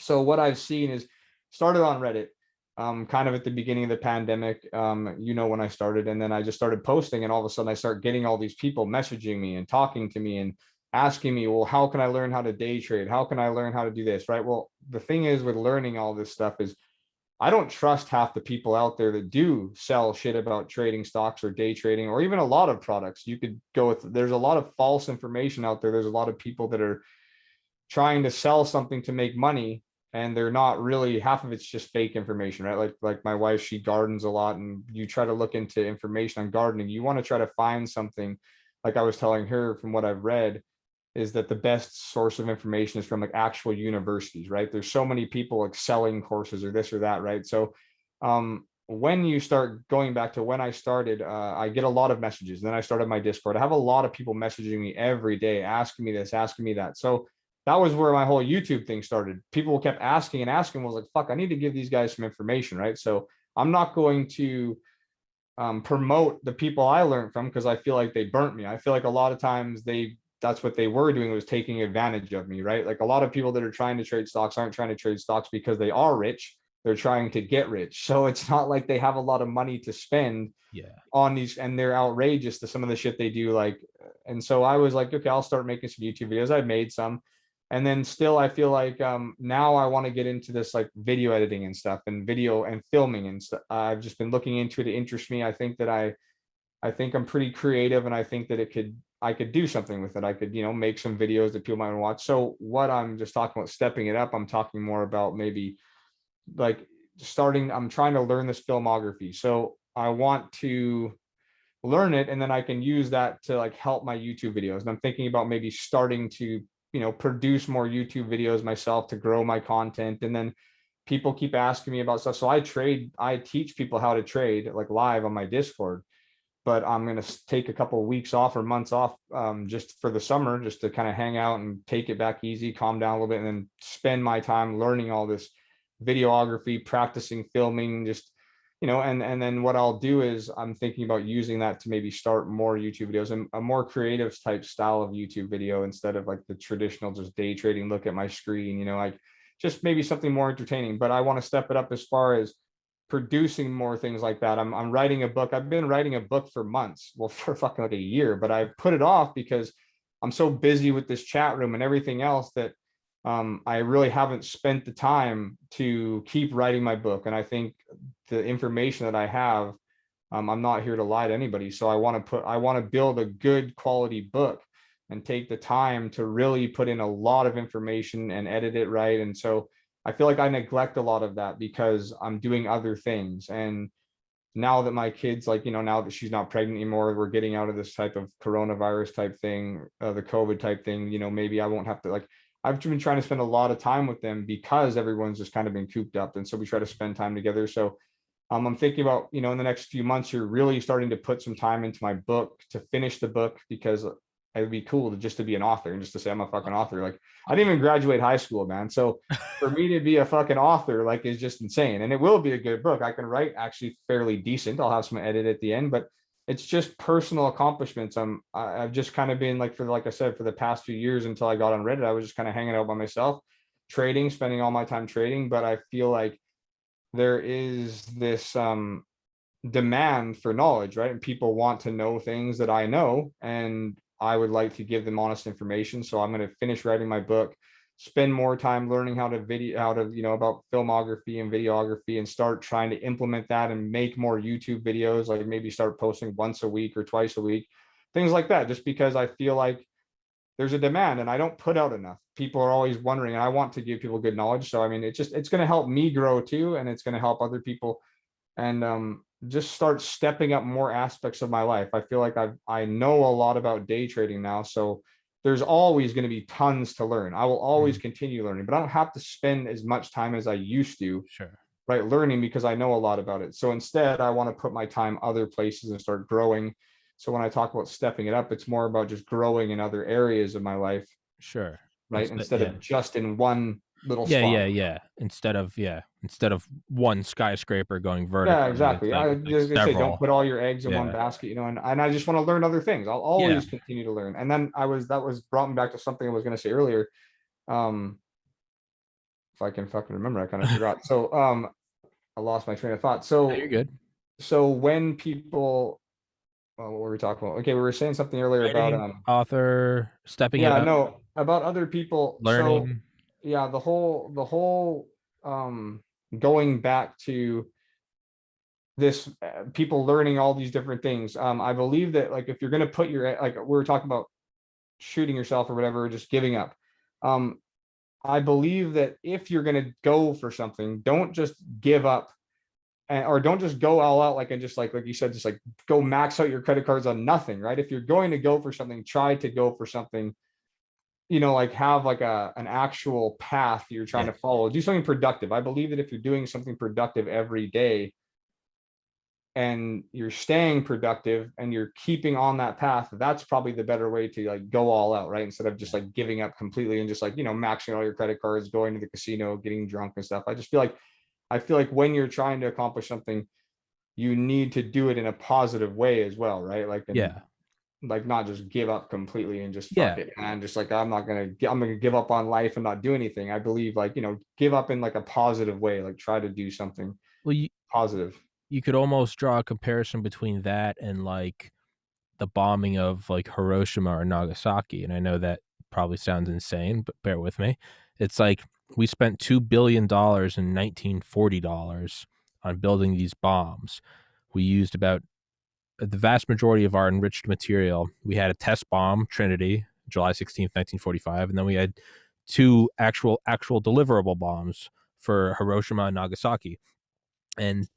what I've seen is started on Reddit, kind of at the beginning of the pandemic, when I started, and then I just started posting, and all of a sudden I start getting all these people messaging me and talking to me and asking me, well, how can I learn how to day trade? How can I learn how to do this? Right. Well, the thing is with learning all this stuff is I don't trust half the people out there that do sell shit about trading stocks or day trading or even a lot of products. You could go with, there's a lot of false information out there. There's a lot of people that are trying to sell something to make money and they're not really, half of it's just fake information, right? Like my wife, she gardens a lot, and you try to look into information on gardening, you want to try to find something. Like I was telling her, from what I've read, is that the best source of information is from like actual universities, right? There's so many people like selling courses or this or that, right? So when you start going back to when I started, I get a lot of messages. And then I started my Discord. I have a lot of people messaging me every day, asking me this, asking me that. So that was where my whole YouTube thing started. People kept asking and asking. I was like, fuck, I need to give these guys some information, right? So I'm not going to promote the people I learned from, because I feel like they burnt me. I feel like a lot of times that's what they were doing, was taking advantage of me, right? Like a lot of people that are trying to trade stocks aren't trying to trade stocks because they are rich. They're trying to get rich. So it's not like they have a lot of money to spend Yeah. on these, and they're outrageous to some of the shit they do. Like, and so I was like, okay, I'll start making some YouTube videos. I've made some. And then still, I feel like now I want to get into this like video editing and stuff, and video and filming and stuff. I've just been looking into it. It interests me. I think that I think I'm pretty creative, and I think that I could do something with it. I could, make some videos that people might want to watch. So what I'm just talking about stepping it up, I'm talking more about maybe like starting, I'm trying to learn this filmography. So I want to learn it, and then I can use that to like help my YouTube videos. And I'm thinking about maybe starting to, produce more YouTube videos myself to grow my content. And then people keep asking me about stuff. So I teach people how to trade like live on my Discord, but I'm going to take a couple of weeks off or months off just for the summer, just to kind of hang out and take it back easy, calm down a little bit, and then spend my time learning all this videography, practicing filming, just, and then what I'll do is I'm thinking about using that to maybe start more YouTube videos, and a more creative type style of YouTube video, instead of like the traditional just day trading, look at my screen, like just maybe something more entertaining. But I want to step it up as far as producing more things like that. I'm writing a book. I've been writing a book for months, well, for fucking like a year, but I put it off because I'm so busy with this chat room and everything else that I really haven't spent the time to keep writing my book. And I think the information that I have, I'm not here to lie to anybody. So I want to build a good quality book and take the time to really put in a lot of information and edit it right. And so I feel like I neglect a lot of that because I'm doing other things. And now that my kids, like, now that she's not pregnant anymore, we're getting out of this type of coronavirus type thing, the COVID type thing, maybe I won't have to, like, I've been trying to spend a lot of time with them because everyone's just kind of been cooped up. And so we try to spend time together. So I'm thinking about, in the next few months, you're really starting to put some time into my book to finish the book, because it'd be cool to be an author and just to say I'm a fucking author. Like, I didn't even graduate high school, man. So for me to be a fucking author, like, is just insane. And it will be a good book. I can write actually fairly decent. I'll have some edit at the end, but it's just personal accomplishments. I've just kind of been like, like I said, for the past few years until I got on Reddit, I was just kind of hanging out by myself, trading, spending all my time trading. But I feel like there is this demand for knowledge, right? And people want to know things that I know, and I would like to give them honest information. So I'm going to finish writing my book, spend more time learning how to about filmography and videography, and start trying to implement that and make more YouTube videos, like maybe start posting once a week or twice a week, things like that, just because I feel like there's a demand and I don't put out enough. People are always wondering, and I want to give people good knowledge. So I mean, it's going to help me grow too, and it's going to help other people, and just start stepping up more aspects of my life. I feel like I know a lot about day trading now, so there's always going to be tons to learn. I will always continue learning, but I don't have to spend as much time as I used to, Sure. right, learning, because I know a lot about it. So instead, I want to put my time other places and start growing. So when I talk about stepping it up, it's more about just growing in other areas of my life, Sure. right? Instead of just in one little spot. Yeah. Instead of one skyscraper going Yeah, vertically, exactly. it's like Like I say, don't several. put all your eggs in one Yeah. basket, and I just want to learn other things. I'll Yeah. always continue to learn. And then that was brought me back to something I was going to say earlier. Um, if I can fucking remember, I kind of forgot. So, I lost my train of thought. No, you're good. So when people, what were we talking about? Okay, we were saying something earlier about, Writing, author, stepping it yeah, up, no, about other people. So learning. yeah, the whole going back to this, people learning all these different things. I believe that, like, if you're going to put like we were talking about shooting yourself or whatever, just giving up. Um, I believe that if you're going to go for something, don't just give up, or don't just go all out, like, and just like you said, just like go max out your credit cards on nothing, right? If you're going to go for something, try to go for something, like have like an actual path you're trying Yeah. to follow. Do something productive. I believe that if you're doing something productive every day, and you're staying productive and you're keeping on that path, that's probably the better way to like go all out, right? Instead of just Yeah. like giving up completely and just like, maxing all your credit cards, going to the casino, getting drunk and stuff. I feel like when you're trying to accomplish something, you need to do it in a positive way as well, right? Like, and Yeah. like not just give up completely and just fuck Yeah. it and just like I'm gonna give up on life and not do anything. I believe, like, give up in like a positive way, like try to do something Well, positive. you could almost draw a comparison between that and like the bombing of like Hiroshima or Nagasaki. And I know that probably sounds insane, but bear with me. It's like we spent $2 billion in $1940 on building these bombs. We used about the vast majority of our enriched material. We had a test bomb, Trinity, July 16th, 1945, and then we had two actual deliverable bombs for Hiroshima and Nagasaki. And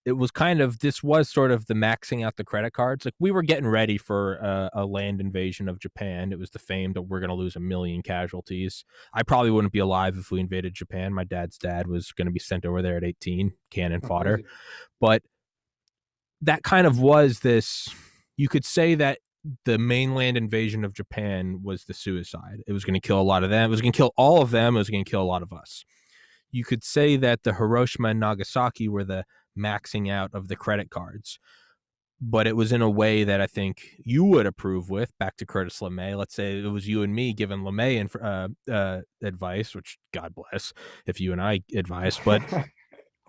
it was kind of, this was sort of the maxing out the credit cards. Like we were getting ready for a land invasion of Japan. It was the fame that we're going to lose 1 million casualties. I probably wouldn't be alive if we invaded Japan. My dad's dad was going to be sent over there at 18, cannon Oh, fodder. crazy. But that kind of was this, you could say that the mainland invasion of Japan was the suicide. It was going to kill a lot of them. It was going to kill all of them. It was going to kill a lot of us. You could say that the Hiroshima and Nagasaki were the maxing out of the credit cards, but it was in a way that I think you would approve with. Back to Curtis LeMay. Let's say it was you and me giving LeMay advice, which God bless if you and I advice, but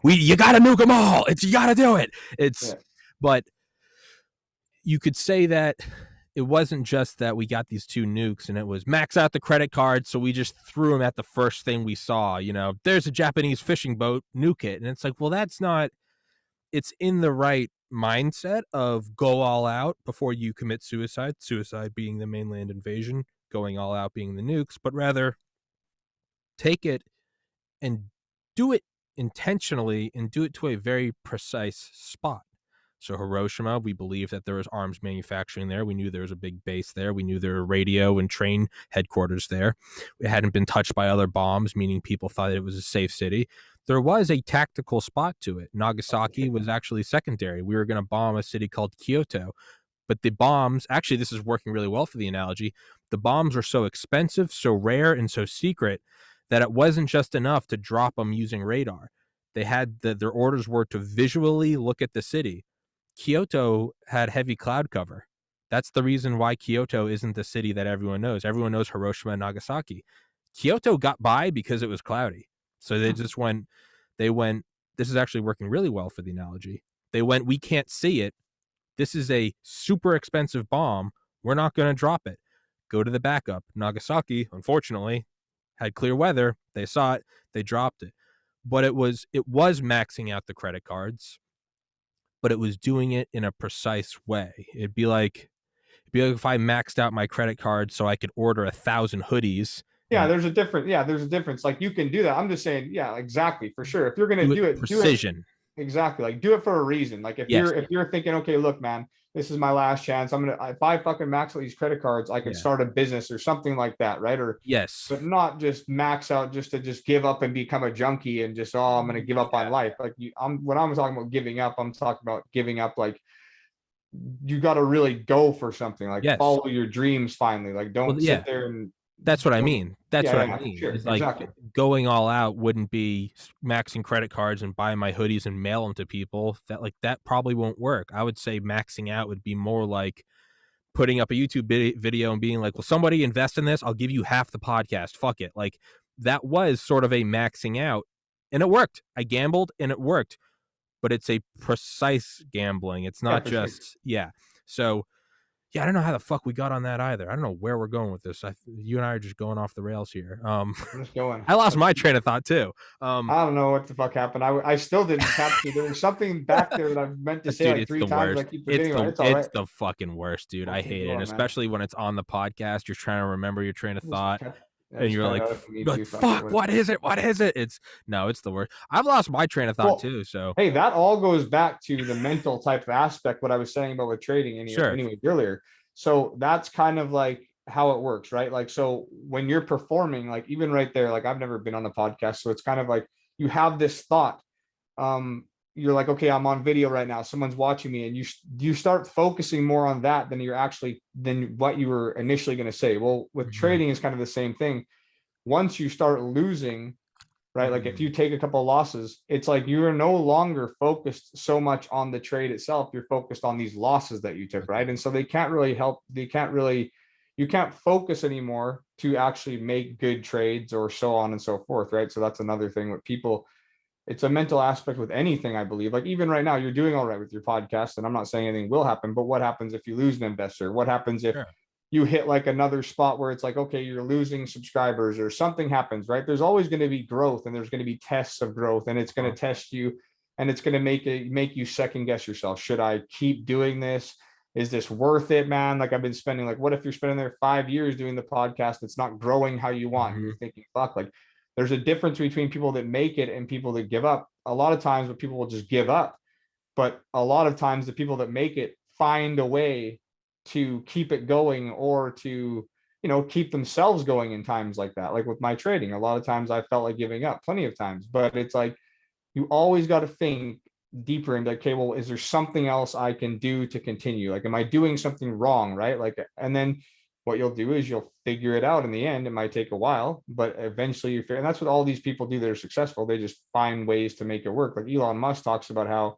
you got to nuke them all. You got to do it. Yeah. But you could say that it wasn't just that we got these two nukes and it was max out the credit card, so we just threw them at the first thing we saw. There's a Japanese fishing boat, nuke it. And it's like, well, that's not, it's in the right mindset of go all out before you commit suicide being the mainland invasion, going all out being the nukes, but rather take it and do it intentionally and do it to a very precise spot. So Hiroshima, we believe that there was arms manufacturing there. We knew there was a big base there. We knew there were radio and train headquarters there. It hadn't been touched by other bombs, meaning people thought it was a safe city. There was a tactical spot to it. Nagasaki was actually secondary. We were going to bomb a city called Kyoto, but the bombs, actually, this is working really well for the analogy. The bombs were so expensive, so rare, and so secret that it wasn't just enough to drop them using radar. They had their orders were to visually look at the city. Kyoto had heavy cloud cover. That's the reason why Kyoto isn't the city that everyone knows. Everyone knows Hiroshima and Nagasaki. Kyoto got by because it was cloudy. So they went, this is actually working really well for the analogy. They went, we can't see it. This is a super expensive bomb. We're not going to drop it. Go to the backup. Nagasaki, unfortunately, had clear weather. They saw it. They dropped it. But it was maxing out the credit cards, but it was doing it in a precise way. It'd be like if I maxed out my credit card so I could order 1,000 hoodies Yeah, and there's a difference. Like you can do that. I'm just saying, yeah, exactly, for sure. If you're gonna do it do it precision. exactly. Like do it for a reason. Like if Yes. you're thinking, okay, look, man, this is my last chance. If I fucking max out these credit cards, I could Yeah. start a business or something like that, right? Or Yes. but not just max out just to just give up and become a junkie and just, I'm gonna give up on Yeah. life. Like when I'm talking about giving up, I'm talking about giving up like you got to really go for something, like Yes. follow your dreams finally, like Well, don't sit yeah. there and That's what I don't. mean. That's Yeah, what I yeah, for mean. sure, Is like exactly. going all out wouldn't be maxing credit cards and buying my hoodies and mail them to people. That probably won't work. I would say maxing out would be more like putting up a YouTube video and being like, "Well, somebody invest in this. I'll give you half the podcast. Fuck it." Like that was sort of a maxing out, and it worked. I gambled and it worked, but it's a precise gambling. It's Yeah, not for sure. just yeah. So yeah, I don't know how the fuck we got on that either. I don't know where we're going with this. You and I are just going off the rails here. I'm just going. I lost my train of thought too. Um, I don't know what the fuck happened. I still didn't capture. There was something back there that I've meant to say dude, like it's three the times. I worst. keep It's forgetting about it. the It's all it's right. the fucking worst, dude. We'll I keep hate it, and going, man. especially when it's on the podcast. You're trying to remember your train of Just thought. And That's you're kind like, of me you're like, too. Fuck it. fuck, what is it? What is it? It's no, it's the worst. I've lost my train of thought Well, too. So hey, that all goes back to the mental type of aspect, what I was saying about with trading sure. anyway earlier. So that's kind of like how it works, right? Like, so when you're performing, like even right there, like I've never been on a podcast, so it's kind of like you have this thought. You're like, okay, I'm on video right now, someone's watching me, and you start focusing more on that than what you were initially going to say. Well, with Mhm, trading is kind of the same thing. Once you start losing, right? Like if mhm, you take a couple of losses, it's like you're no longer focused so much on the trade itself. You're focused on these losses that you took, right? mhm. And so they can't really help. You can't focus anymore to actually make good trades or so on and so forth, right? So that's another thing with people. It's a mental aspect with anything, I believe. Like even right now, you're doing all right with your podcast, and I'm not saying anything will happen, but what happens if you lose an investor? What happens if Sure. you hit like another spot where it's like, okay, you're losing subscribers or something happens, right? There's always going to be growth and there's going to be tests of growth, and it's going Uh, to test you, and it's going to make you second guess yourself. Should I keep doing this? Is this worth it, man? Like I've been spending, like, what if you're spending there 5 years doing the podcast? It's not growing how you want. And you're mhm. thinking, fuck, like there's a difference between people that make it and people that give up. A lot of times, but people will just give up. But a lot of times, the people that make it find a way to keep it going or to, keep themselves going in times like that. Like with my trading, a lot of times I felt like giving up plenty of times, but it's like you always got to think deeper and be like, okay, well, is there something else I can do to continue? Like, am I doing something wrong? Right. Like, and then what you'll do is you'll figure it out in the end. It might take a while, but eventually you figure, and that's what all these people do that are successful. They just find ways to make it work. Like Elon Musk talks about how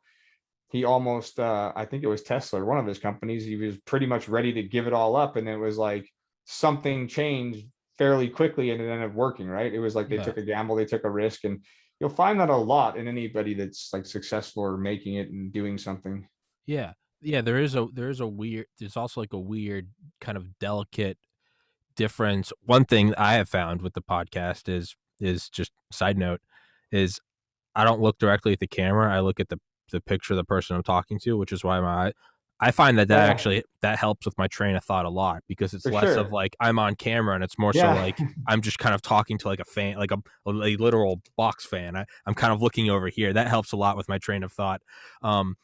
he almost, I think it was Tesla, one of his companies, he was pretty much ready to give it all up. And it was like something changed fairly quickly and it ended up working, right? It was like they Yeah. took a gamble, they took a risk. And you'll find that a lot in anybody that's like successful or making it and doing something. Yeah. Yeah, there is a weird there's also like a weird kind of delicate difference. One thing I have found with the podcast is just side note is I don't look directly at the camera. I look at the picture of the person I'm talking to, which is why I find that Oh that yeah, actually that helps with my train of thought a lot because it's for less of sure. like I'm on camera and it's more so Yeah. like I'm just kind of talking to like a fan, like a literal box fan. I'm kind of looking over here. That helps a lot with my train of thought. Um,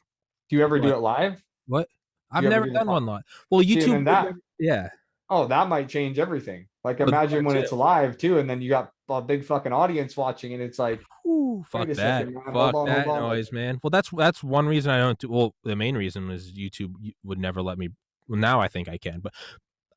Do you ever do but it live? what? Do I've you ever never do the done pod? one live. Well, See, and YouTube then would that, never, yeah. oh, that might change everything. Like Well, imagine that when too. it's live too, and then you got a big fucking audience watching, and it's like, Ooh, wait fuck a that. second, man, Fuck hold that on. Like, noise, man. Well, that's one reason I don't do well, the main reason is YouTube would never let me well, now I think I can, but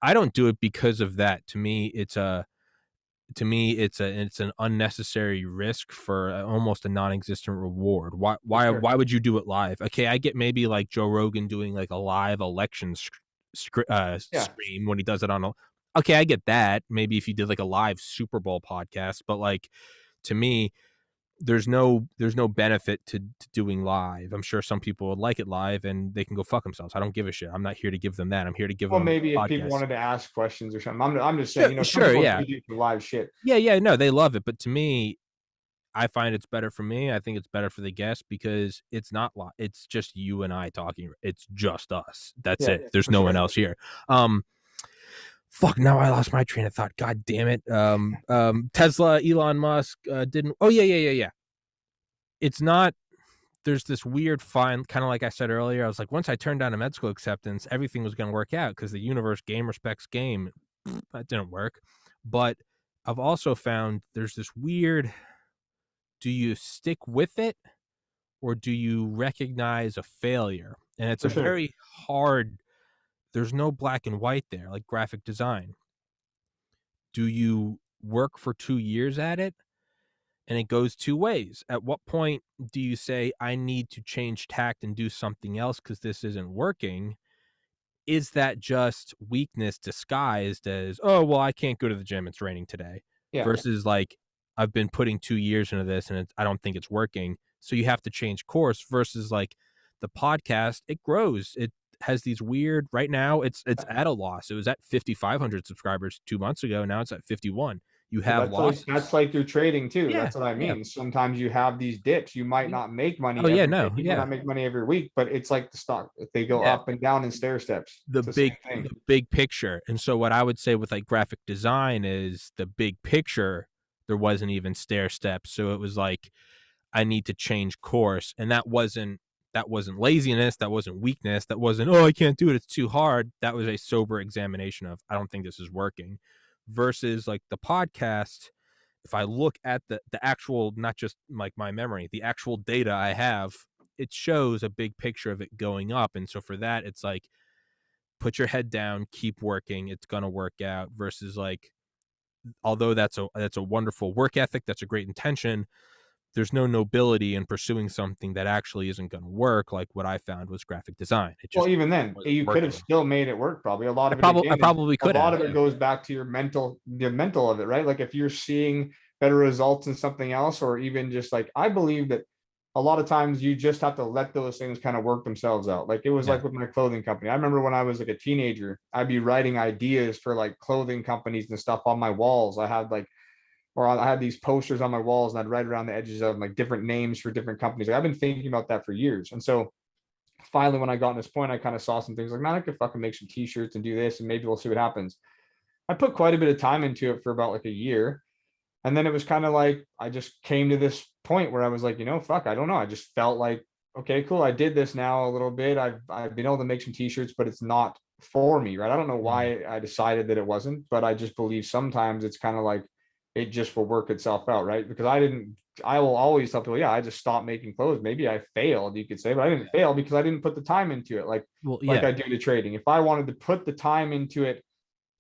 I don't do it because of that. It's an unnecessary risk for almost a non-existent reward. Why for why sure. why would you do it live? Okay, I get maybe like Joe Rogan doing like a live election Yeah. stream when he does it on a okay, I get that. Maybe if you did like a live Super Bowl podcast, but like to me, there's no benefit to doing live. I'm sure some people would like it live and they can go fuck themselves. I don't give a shit. I'm not here to give them that. I'm here to give Well, them maybe a if people podcast. wanted to ask questions or something, I'm just saying, Sure, some sure, people yeah. do do some live shit. Yeah, yeah, no, they love it, but to me, I find it's better for me. I think it's better for the guest because it's not it's just you and I talking. It's just us. That's Yeah, it. There's for no one sure. else here. Um fuck, now I lost my train of thought. God damn it. Tesla, Elon Musk didn't Oh yeah, yeah, yeah, yeah. It's not there's this weird fine kind of like I said earlier. I was like, once I turned down a med school acceptance, everything was going to work out because the universe game respects game. That didn't work. But I've also found there's this weird do you stick with it or do you recognize a failure? And it's For a sure. very hard, there's no black and white there, like graphic design. Do you work for 2 years at it? And it goes two ways. At what point do you say, I need to change tact and do something else because this isn't working? Is that just weakness disguised as, oh, well, I can't go to the gym. It's raining today Yeah. versus like, I've been putting 2 years into this and I don't think it's working. So you have to change course versus like the podcast, it grows. It has these weird, right now it's at a loss. It was at 5,500 subscribers 2 months ago. Now it's at 51. You Well, have losses. that's like your trading too. Yeah, That's what I yeah, mean. Sometimes you have these dips. You might yeah. not make money Oh yeah, every day. no, You might yeah, not make money every week, but it's like the stock. If they go yeah. up and down in stair steps, The it's the same big thing. the big picture. And so what I would say with like graphic design is the big picture, there wasn't even stair steps. So it was like I need to change course. And that wasn't laziness, that wasn't weakness, that wasn't, oh, I can't do it, it's too hard. That was a sober examination of I don't think this is working. Versus like the podcast, if I look at the actual, not just like my memory, the actual data I have, it shows a big picture of it going up. And so for that, it's like put your head down, keep working, it's gonna work out. Versus like, although that's a wonderful work ethic, that's a great intention, there's no nobility in pursuing something that actually isn't going to work. Like what I found was graphic design. It Well, just even then, wasn't you could have working. still made it work. Probably a lot I of it probably I again is probably a could lot have. of it Yeah. goes back to the mental of it, right? Like if you're seeing better results in something else, or even just like I believe that a lot of times you just have to let those things kind of work themselves out. Like it was Yeah. like with my clothing company. I remember when I was like a teenager, I'd be writing ideas for like clothing companies and stuff on my walls. I had these posters on my walls, and I'd write around the edges of them, like different names for different companies. Like, I've been thinking about that for years, and so finally, when I got to this point, I kind of saw some things like, man, I could fucking make some t-shirts and do this, and maybe we'll see what happens. I put quite a bit of time into it for about like a year. And then it was kind of like I just came to this point where I was like, fuck, I don't know. I just felt like, okay, cool. I did this now a little bit. I've been able to make some t-shirts, but it's not for me, right? I don't know Mm. why I decided that it wasn't, but I just believe sometimes it's kind of like it just will work itself out, right? Because I will always tell people, yeah, I just stopped making clothes. Maybe I failed, you could say, but I didn't fail because I didn't put the time into it, Well, like yeah, I do to trading. If I wanted to put the time into it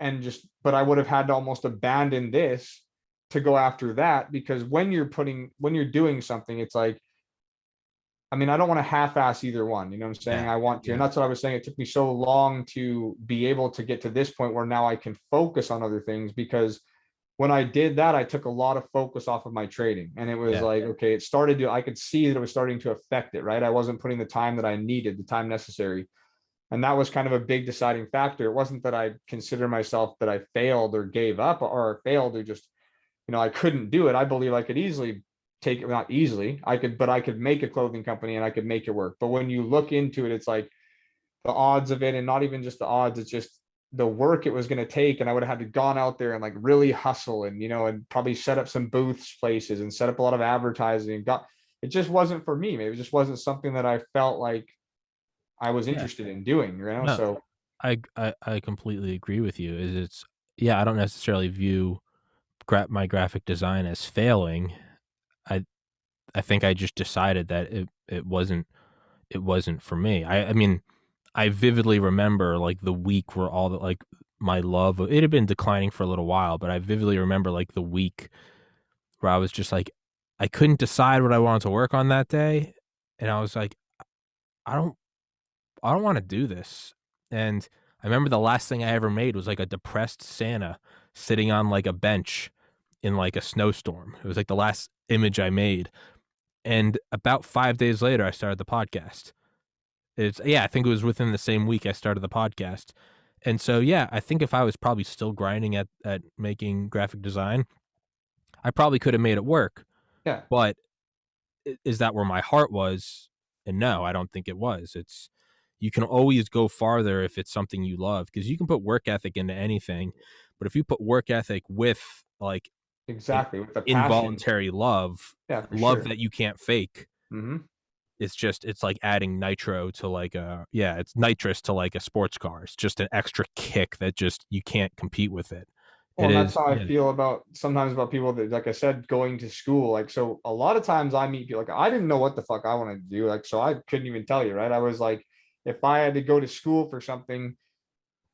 and just, but I would have had to almost abandon this to go after that, because when you're doing something, it's like, I mean, I don't want to half-ass either one. You know what I'm saying? yeah, I want to, and yeah, that's what I was saying. It took me so long to be able to get to this point where now I can focus on other things, because when I did that, I took a lot of focus off of my trading. And it was yeah, like, okay, I could see that it was starting to affect it, right? I wasn't putting the time that I needed, the time necessary. And that was kind of a big deciding factor. It wasn't that I consider myself that I failed or gave up or failed or just, I couldn't do it. I believe I could easily take it, not easily, but I could make a clothing company and I could make it work. But when you look into it, it's like the odds of it, and not even just the odds, it's just the work it was going to take. And I would have had to gone out there and like really hustle and, and probably set up some booths places and set up a lot of advertising and it just wasn't for me. Maybe it just wasn't something that I felt like I was yeah. interested in doing, No, so. I completely agree with you. Is it's Yeah, I don't necessarily view my graphic design as failing. I I think I just decided that it wasn't for me. I mean, I vividly remember like the week where all the like my love it had been declining for a little while, but I vividly remember like the week where I was just like I couldn't decide what I wanted to work on that day, and I was like, I don't I don't want to do this. And I remember the last thing I ever made was like a depressed Santa sitting on like a bench in like a snowstorm. It was like the last image I made. And about 5 days later I started the podcast. I think it was within the same week I started the podcast. And so yeah, I think if I was probably still grinding at making graphic design, I probably could have made it work. Yeah, But is that where my heart was? And no, I don't think it was. You can always go farther if it's something you love, because you can put work ethic into anything, but if you put work ethic with like an exactly, with the passion. involuntary love, Yeah, for love sure. that you can't fake, Hmm. it's like adding nitro to like it's nitrous to like a sports car. It's just an extra kick that just you can't compete with it. Well, It and that's is, how I yeah, feel about sometimes about people that, like I said, going to school. Like, so a lot of times I meet people, like, I didn't know what the fuck I wanted to do. Like, so I couldn't even tell you, right? I was like, if I had to go to school for something,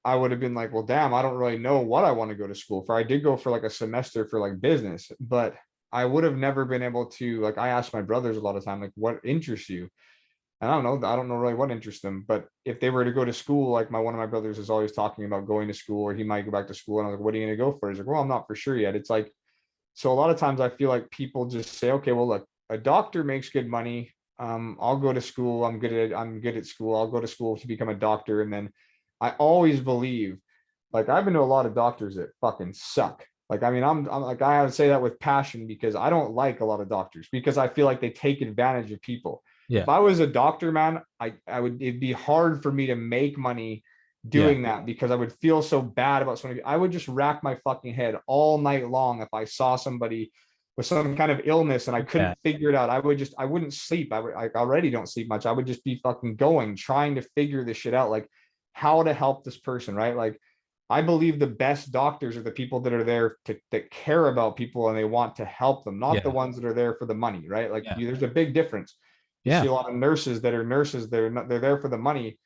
I would have been like, well, damn, I don't really know what I want to go to school for. I did go for like a semester for like business, but I would have never been able to, like, I asked my brothers a lot of time, like, what interests you? And I don't know really what interests them. But if they were to go to school, like one of my brothers is always talking about going to school, or he might go back to school. And I was like, what are you going to go for? He's like, well, I'm not for sure yet. It's like, so a lot of times I feel like people just say, okay, well, look, a doctor makes good money. I'll go to school. I'm good at school. I'll go to school to become a doctor. And then I always believe, like, I've been to a lot of doctors that fucking suck. Like, I mean, I'm like, I have to say that with passion because I don't like a lot of doctors because I feel like they take advantage of people. Yeah. If I was a doctor, man, I would, it'd be hard for me to make money Yeah. doing that because I would feel so bad about somebody. I would just rack my fucking head all night long if I saw somebody with some kind of illness and I Yeah. couldn't figure it out. I wouldn't sleep. I already don't sleep much. I would just be fucking going, trying to figure this shit out, like how to help this person, right? Like, I believe the best doctors are the people that are there to that care about people and they want to help them, not the Yeah. ones that are there for the money, right? Like Yeah. there's a big difference. You see Yeah. a lot of nurses that are nurses, they're not, they're there for the money.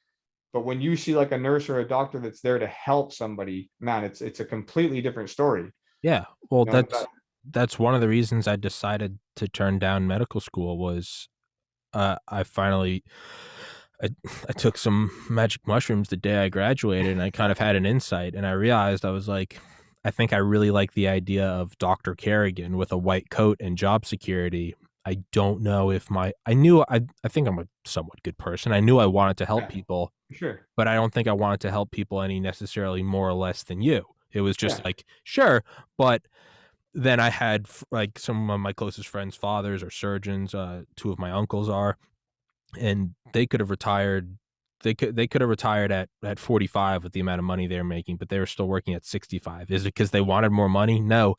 But when you see like a nurse or a doctor that's there to help somebody, man, it's a completely different story. Yeah. Well, You know, that, that's one of the reasons I decided to turn down medical school was I finally I, I took some magic mushrooms the day I graduated and I kind of had an insight and I realized I was like I think I really like the idea of Dr. Kerrigan with a white coat and job security. I don't know if I think I'm a somewhat good person. I knew I wanted to help yeah, people, for sure. but I don't think I wanted to help people any necessarily more or less than you. It was just Yeah, like, sure, but then I had like some of my closest friends' fathers are surgeons. Two of my uncles are, and they could have retired. They could have retired at 45 with the amount of money they were making, but they were still working at 65. Is it because they wanted more money? No,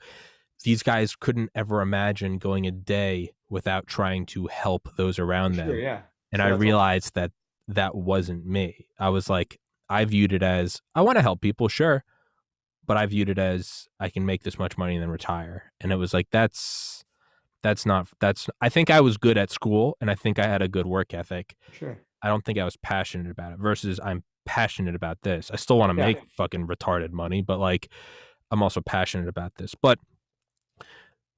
these guys couldn't ever imagine going a day without trying to help those for around sure. them. Yeah. And So I that's all. realized that that wasn't me. I was like, I viewed it as I want to help people, sure, but I viewed it as I can make this much money and then retire. And it was like that's not that's I think I was good at school and I think I had a good work ethic. For sure. I don't think I was passionate about it versus I'm passionate about this. I still want to Yeah. make fucking retarded money, but like I'm also passionate about this. But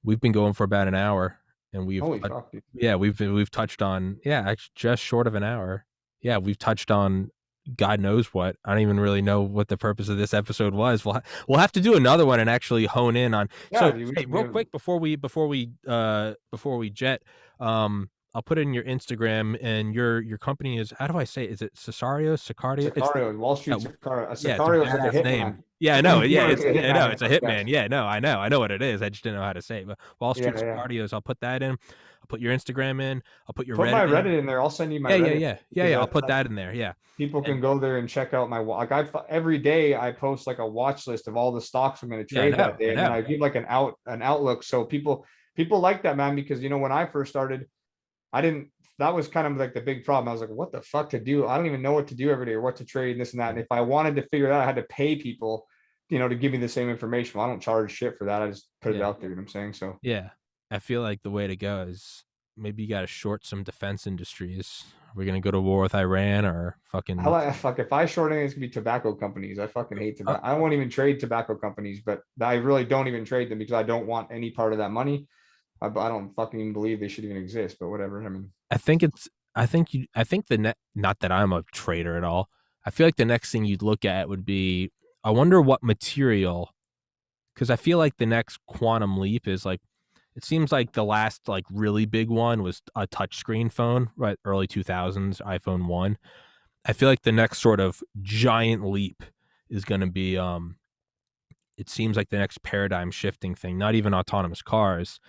we've been going for about an hour and Holy fuck, dude. yeah, we've touched on actually just short of an hour. Yeah, we've touched on God knows what. I don't even really know what the purpose of this episode was. We'll have to do another one and actually hone in on. Yeah, So, dude, we hey, should real do quick before we jet, I'll put it in your Instagram and your company is how do I say it? Is it Cesario? Sicario? It's Sicario, Wall yeah, Street Sicario. A yeah, it's a Sicario is like a badass name. hitman. Yeah, I know. You Yeah, know, it's it's a yeah, no, hitman, it's a I guess. hitman. Yeah, no, I know what it is. I just didn't know how to say it. But Wall Yeah, Street yeah. Cardios, I'll put that in. I'll put your Instagram in. I'll put your Put my Reddit in. Reddit in there. I'll send you my Yeah, yeah, Reddit yeah, yeah, because yeah. I'll put that's that in there. Yeah, people and can go there and check out my like every day I post like a watch list of all the stocks I'm going to yeah, I trade that know, day, I and then know. I give like an outlook. So people like that, man, because you know when I first started, I didn't. That was kind of like the big problem. I was like, what the fuck to do? I don't even know what to do every day or what to trade and this and that. And if I wanted to figure it out, I had to pay people, to give me the same information. Well, I don't charge shit for that. I just put it Yeah, out there. You know what I'm saying? So yeah. I feel like the way to go is maybe you got to short some defense industries. We're gonna go to war with Iran or I fucking. like fuck if I short anything, it's gonna be tobacco companies. I fucking hate Uh, tobacco. I won't even trade tobacco companies, but I really don't even trade them because I don't want any part of that money. I don't fucking even believe they should even exist, but whatever. I mean, I think it's. I think the net. Not that I'm a trader at all. I feel like the next thing you'd look at would be. I wonder what material because I feel like the next quantum leap is like it seems like the last like really big one was a touchscreen phone, right? Early 2000s, iPhone 1. I feel like the next sort of giant leap is going to be it seems like the next paradigm shifting thing, not even autonomous cars,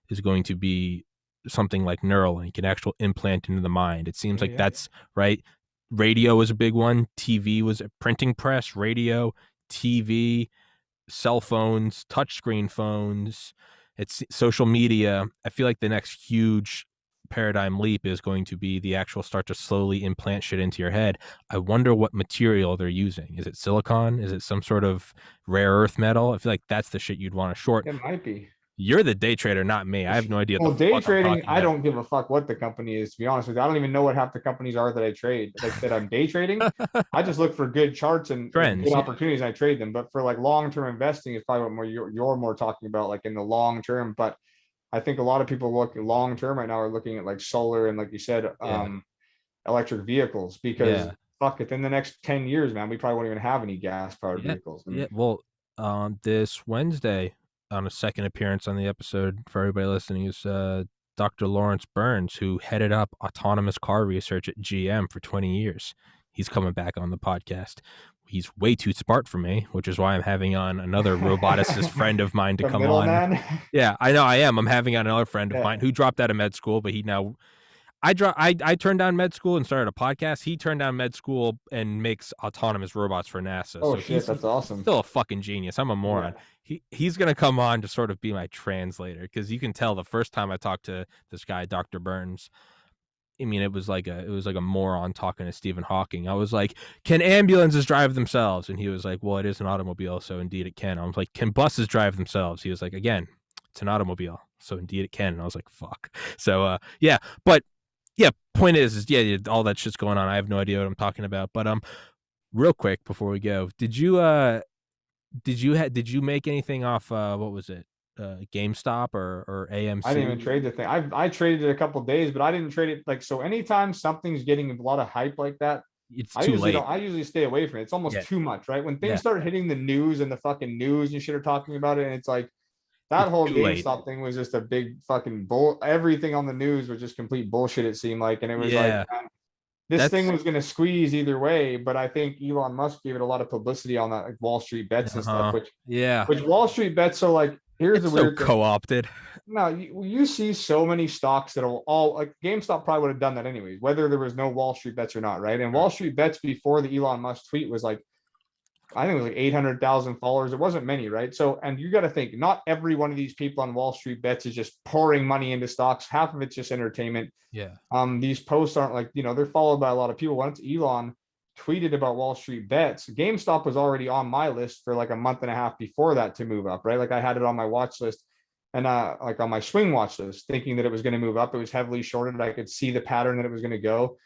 is going to be something like Neuralink, an actual implant into the mind. It seems yeah, like yeah, that's right. Radio was a big one, TV was a printing press, radio, TV, cell phones, touchscreen phones, it's social media. I feel like the next huge paradigm leap is going to be the actual start to slowly implant shit into your head. I wonder what material they're using. Is it silicon? Is it some sort of rare earth metal? I feel like that's the shit you'd want to short. it might be. You're the day trader, not me. I have no idea what the Well, day fuck I'm trading, talking I about. don't give a fuck what the company is, to be honest with you. I don't even know what half the companies are that I trade, like that I'm day trading. I just look for good charts and good Trends, yeah. opportunities and I trade them. But for like long-term investing is probably what more you're more talking about, like in the long term. But I think a lot of people looking long term right now are looking at like solar and like you said, Yeah. electric vehicles because Yeah. fuck, within the next 10 years, man, we probably won't even have any gas powered Yeah. vehicles. I Yeah. mean, Well, this Wednesday, on a second appearance on the episode for everybody listening, is Dr. Lawrence Burns, who headed up autonomous car research at GM for 20 years. He's coming back on the podcast. He's way too smart for me, which is why I'm having on another roboticist friend of mine to The come on. middleman. Yeah, I know I am. I'm having on another friend of mine Yeah. who dropped out of med school, but he now I turned down med school and started a podcast. He turned down med school and makes autonomous robots for NASA. Oh So shit, that's he's awesome. still a fucking genius. I'm a moron. Yeah. He's gonna come on to sort of be my translator, because you can tell the first time I talked to this guy, Dr. Burns. I mean, it was like a moron talking to Stephen Hawking. I was like, "Can ambulances drive themselves?" And he was like, "Well, it is an automobile, so indeed it can." I was like, "Can buses drive themselves?" He was like, "Again, it's an automobile, so indeed it can." And I was like, "Fuck." So yeah, but yeah, point is yeah, all that shit's going on. I have no idea what I'm talking about. But real quick before we go, did you make anything off what was it? GameStop or I didn't AMC? even trade the thing. I traded it a couple days, but I didn't trade it like so. Anytime something's getting a lot of hype like that, It's I too usually late. don't. I usually stay away from it. It's almost Yeah, too much, right? When things yeah. start hitting the news and the fucking news and shit are talking about it, and it's like that It's whole too late. GameStop thing was just a big fucking bull. Everything on the news was just complete bullshit. It seemed like, and it was like, Yeah. man, this thing That's was going to squeeze either way. But I think Elon Musk gave it a lot of publicity on that, like Wall Street bets and stuff, uh-huh. Yeah. which Wall Street bets. So like, here's the It's so weird thing. co-opted. No, you see so many stocks that are all like GameStop probably would have done that anyways, whether there was no Wall Street bets or not, right? And Wall Street bets before the Elon Musk tweet was like, I think it was like 800,000 followers. It wasn't many, right? So, and you got to think, not every one of these people on Wall Street bets is just pouring money into stocks. Half of it's just entertainment. Yeah. These posts aren't like, they're followed by a lot of people. Once Elon tweeted about Wall Street bets, GameStop was already on my list for like a month and a half before that to move up, right? Like I had it on my watch list and like on my swing watch list, thinking that it was going to move up. It was heavily shorted. I could see the pattern that it was going to go.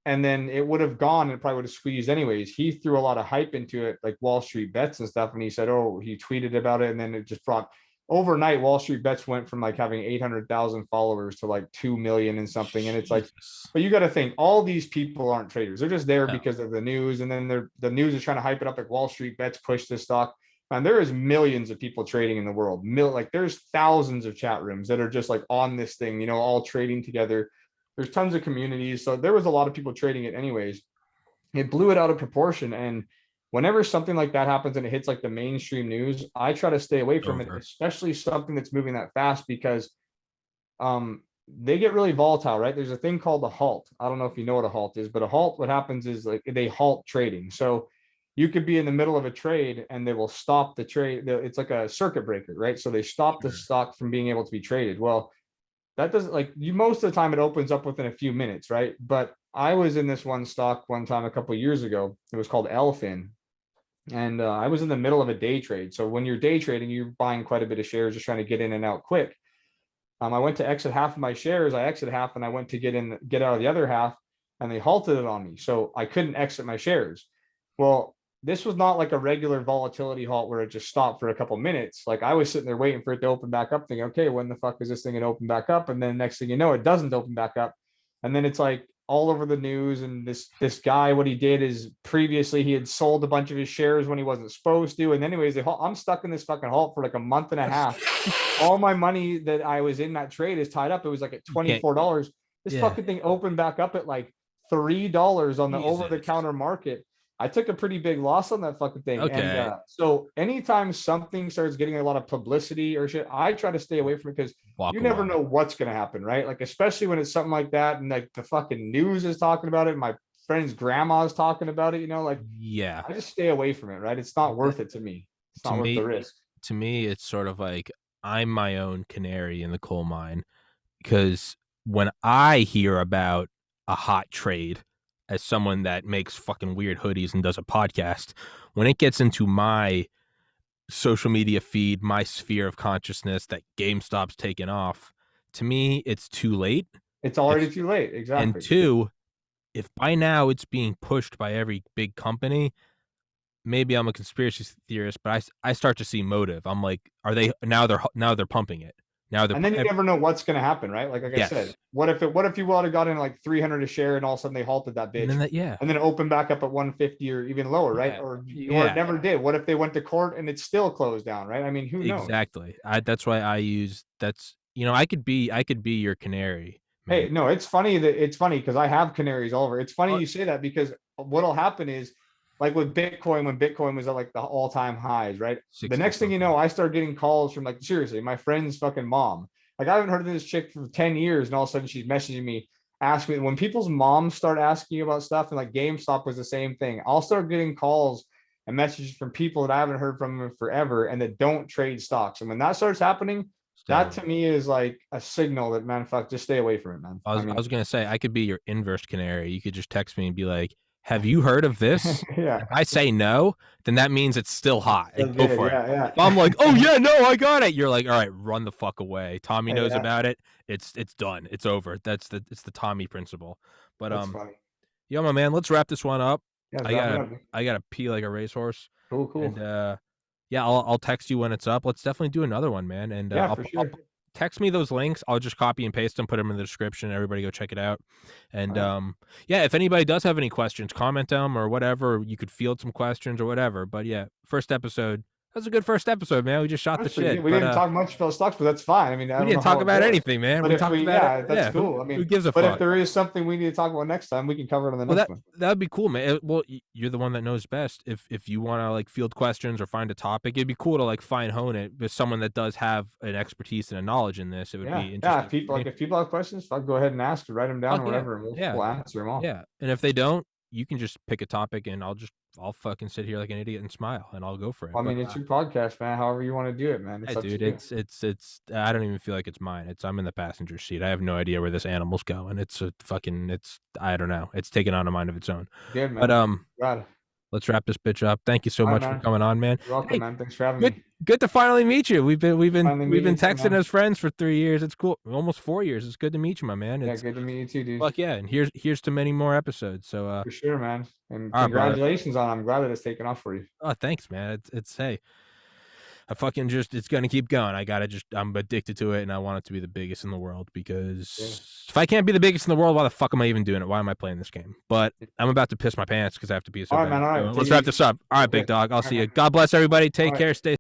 And then it would have gone and it probably would have squeezed anyways. He threw a lot of hype into it, like Wall Street bets and stuff. And he said, oh, he tweeted about it. And then it just brought overnight, Wall Street bets went from like having 800,000 followers to like 2 million and something. And it's like, Jesus. but you got to think all these people aren't traders. They're just there No. because of the news. And then the news is trying to hype it up like Wall Street bets push this stock. And there is millions of people trading in the world. Like there's thousands of chat rooms that are just like on this thing, all trading together. There's tons of communities. So there was a lot of people trading it anyways. It blew it out of proportion. And whenever something like that happens and it hits like the mainstream news, I try to stay away from it, Over. especially something that's moving that fast because they get really volatile, right? There's a thing called a halt. I don't know if you know what a halt is, but a halt, what happens is like they halt trading. So you could be in the middle of a trade and they will stop the trade. It's like a circuit breaker, right? So they stop the stock from being able to be traded. Well, that doesn't like you most of the time it opens up within a few minutes, right? But I was in this one stock one time a couple of years ago. It was called Elfin. And I was in the middle of a day trade. So when you're day trading, you're buying quite a bit of shares, just trying to get in and out quick. I went to exit half of my shares. I exited half and I went to get out of the other half and they halted it on me. So I couldn't exit my shares. Well, this was not like a regular volatility halt where it just stopped for a couple minutes. Like I was sitting there waiting for it to open back up, thinking, okay, when the fuck is this thing going to open back up? And then next thing you know, it doesn't open back up. And then it's like all over the news. And this guy, what he did is previously he had sold a bunch of his shares when he wasn't supposed to. And anyways, I'm stuck in this fucking halt for like a month and a half. All my money that I was in that trade is tied up. It was like at $24. This Yeah. fucking thing opened back up at like $3 on the Jesus. over-the-counter market. I took a pretty big loss on that fucking thing. Okay. And so anytime something starts getting a lot of publicity or shit, I try to stay away from it because you never know what's going to happen, right? Like, especially when it's something like that and like the fucking news is talking about it. My friend's grandma's talking about it, like, yeah. I just stay away from it, right? It's not worth it to me. It's not worth the risk. To me, it's sort of like I'm my own canary in the coal mine, because when I hear about a hot trade, as someone that makes fucking weird hoodies and does a podcast, when it gets into my social media feed, my sphere of consciousness, that GameStop's taken off, to me, it's too late. It's already too late. Exactly. And two, if by now it's being pushed by every big company, maybe I'm a conspiracy theorist, but I start to see motive. I'm like, are they now they're pumping it. And then you never know what's going to happen, right? Like yes. I said, what if you would have gotten like 300 a share and all of a sudden they halted that bitch, and then it opened back up at 150 or even lower, right? Or it never did. What if they went to court and it still closed down, right? I mean, who knows? Exactly. That's why I use I could be your canary, man. Hey, no, it's funny because I have canaries all over. It's funny Oh, you say that because what'll happen is like with Bitcoin, when Bitcoin was at like the all-time highs, right? The 60 next thing you something. know, I start getting calls from like seriously, my friend's fucking mom. Like I haven't heard of this chick for 10 years, and all of a sudden she's messaging me, asking me when people's moms start asking you about stuff, and like GameStop was the same thing. I'll start getting calls and messages from people that I haven't heard from in forever and that don't trade stocks. And when that starts happening, Stay that away. to me is like a signal that, man, fuck, just stay away from it, man. I I mean, was gonna say I could be your inverse canary. You could just text me and be like, "Have you heard of this?" yeah, If I say no, then that means it's still hot. so Go good. for it. Yeah, If I'm like, "Oh yeah, yeah, no, I got it," you're like, "All right, run the fuck away." Tommy knows yeah. about it. It's done. It's over. It's the Tommy principle. But That's funny. yo, my man, let's wrap this one up. Yeah, let's I wrap it gotta up. I gotta pee like a racehorse, Cool, cool. and yeah, I'll text you when it's up. Let's definitely do another one, man. And Yeah, for I'll sure. text me those links. I'll just copy and paste them, put them in the description. Everybody go check it out. All And right. yeah, if anybody does have any questions, comment them or whatever. You could field some questions or whatever. But yeah, first episode. That was a good first episode, man. We just shot the That's pretty shit. good. We But didn't talk much about stocks, but that's fine. I mean, I we don't know didn't talk how it about goes. anything, man. But We if talked we, about it. yeah, that's Yeah, cool. I who mean, gives a but if fuck? there is something we need to talk about next time, we can cover it on the Well, next one. that'd be cool, man. Well, you're the one that knows best. If you want to like field questions or find a topic, it'd be cool to like fine hone it with someone that does have an expertise and a knowledge in this. It would Yeah, be yeah. interesting If for people me. like, if people have questions, fuck, go ahead and ask or write them down Fuck or yeah, whatever, and yeah, we'll answer them all. yeah. And if they don't, you can just pick a topic, and I'll fucking sit here like an idiot and smile, and I'll go for it. I But mean, it's your podcast, man. However you want to do it, man. yeah, It's up to dude, you. it's. I don't even feel like it's mine. I'm in the passenger seat. I have no idea where this animal's going. It's a fucking. It's. I don't know. It's taken on a mind of its own. Good, But man. Glad. let's wrap this bitch up. Thank you so All right, much for man. coming on, man. You're welcome, Hey, man. Thanks for having good me. good to finally meet you. Finally We've meet you been too, texting man. as friends for 3 years. It's cool. Almost 4 years. It's good to meet you, my man. Yeah, It's good to meet you too, dude. fuck yeah. And here's to many more episodes. So For sure, man. And all right, brother. congratulations on. I'm glad that it's taken off for you. Oh, thanks, man. It's hey, I fucking just it's gonna keep going. I gotta just I'm addicted to it and I want it to be the biggest in the world Yeah. because if I can't be the biggest in the world, why the fuck am I even doing it? Why am I playing this game? But I'm about to piss my pants because I have to pee so All right, bad. man. All So right. Take let's it wrap easy. this up. All right, Yeah. big dog. I'll All see right, you. man. God bless everybody. All Take right. care. Stay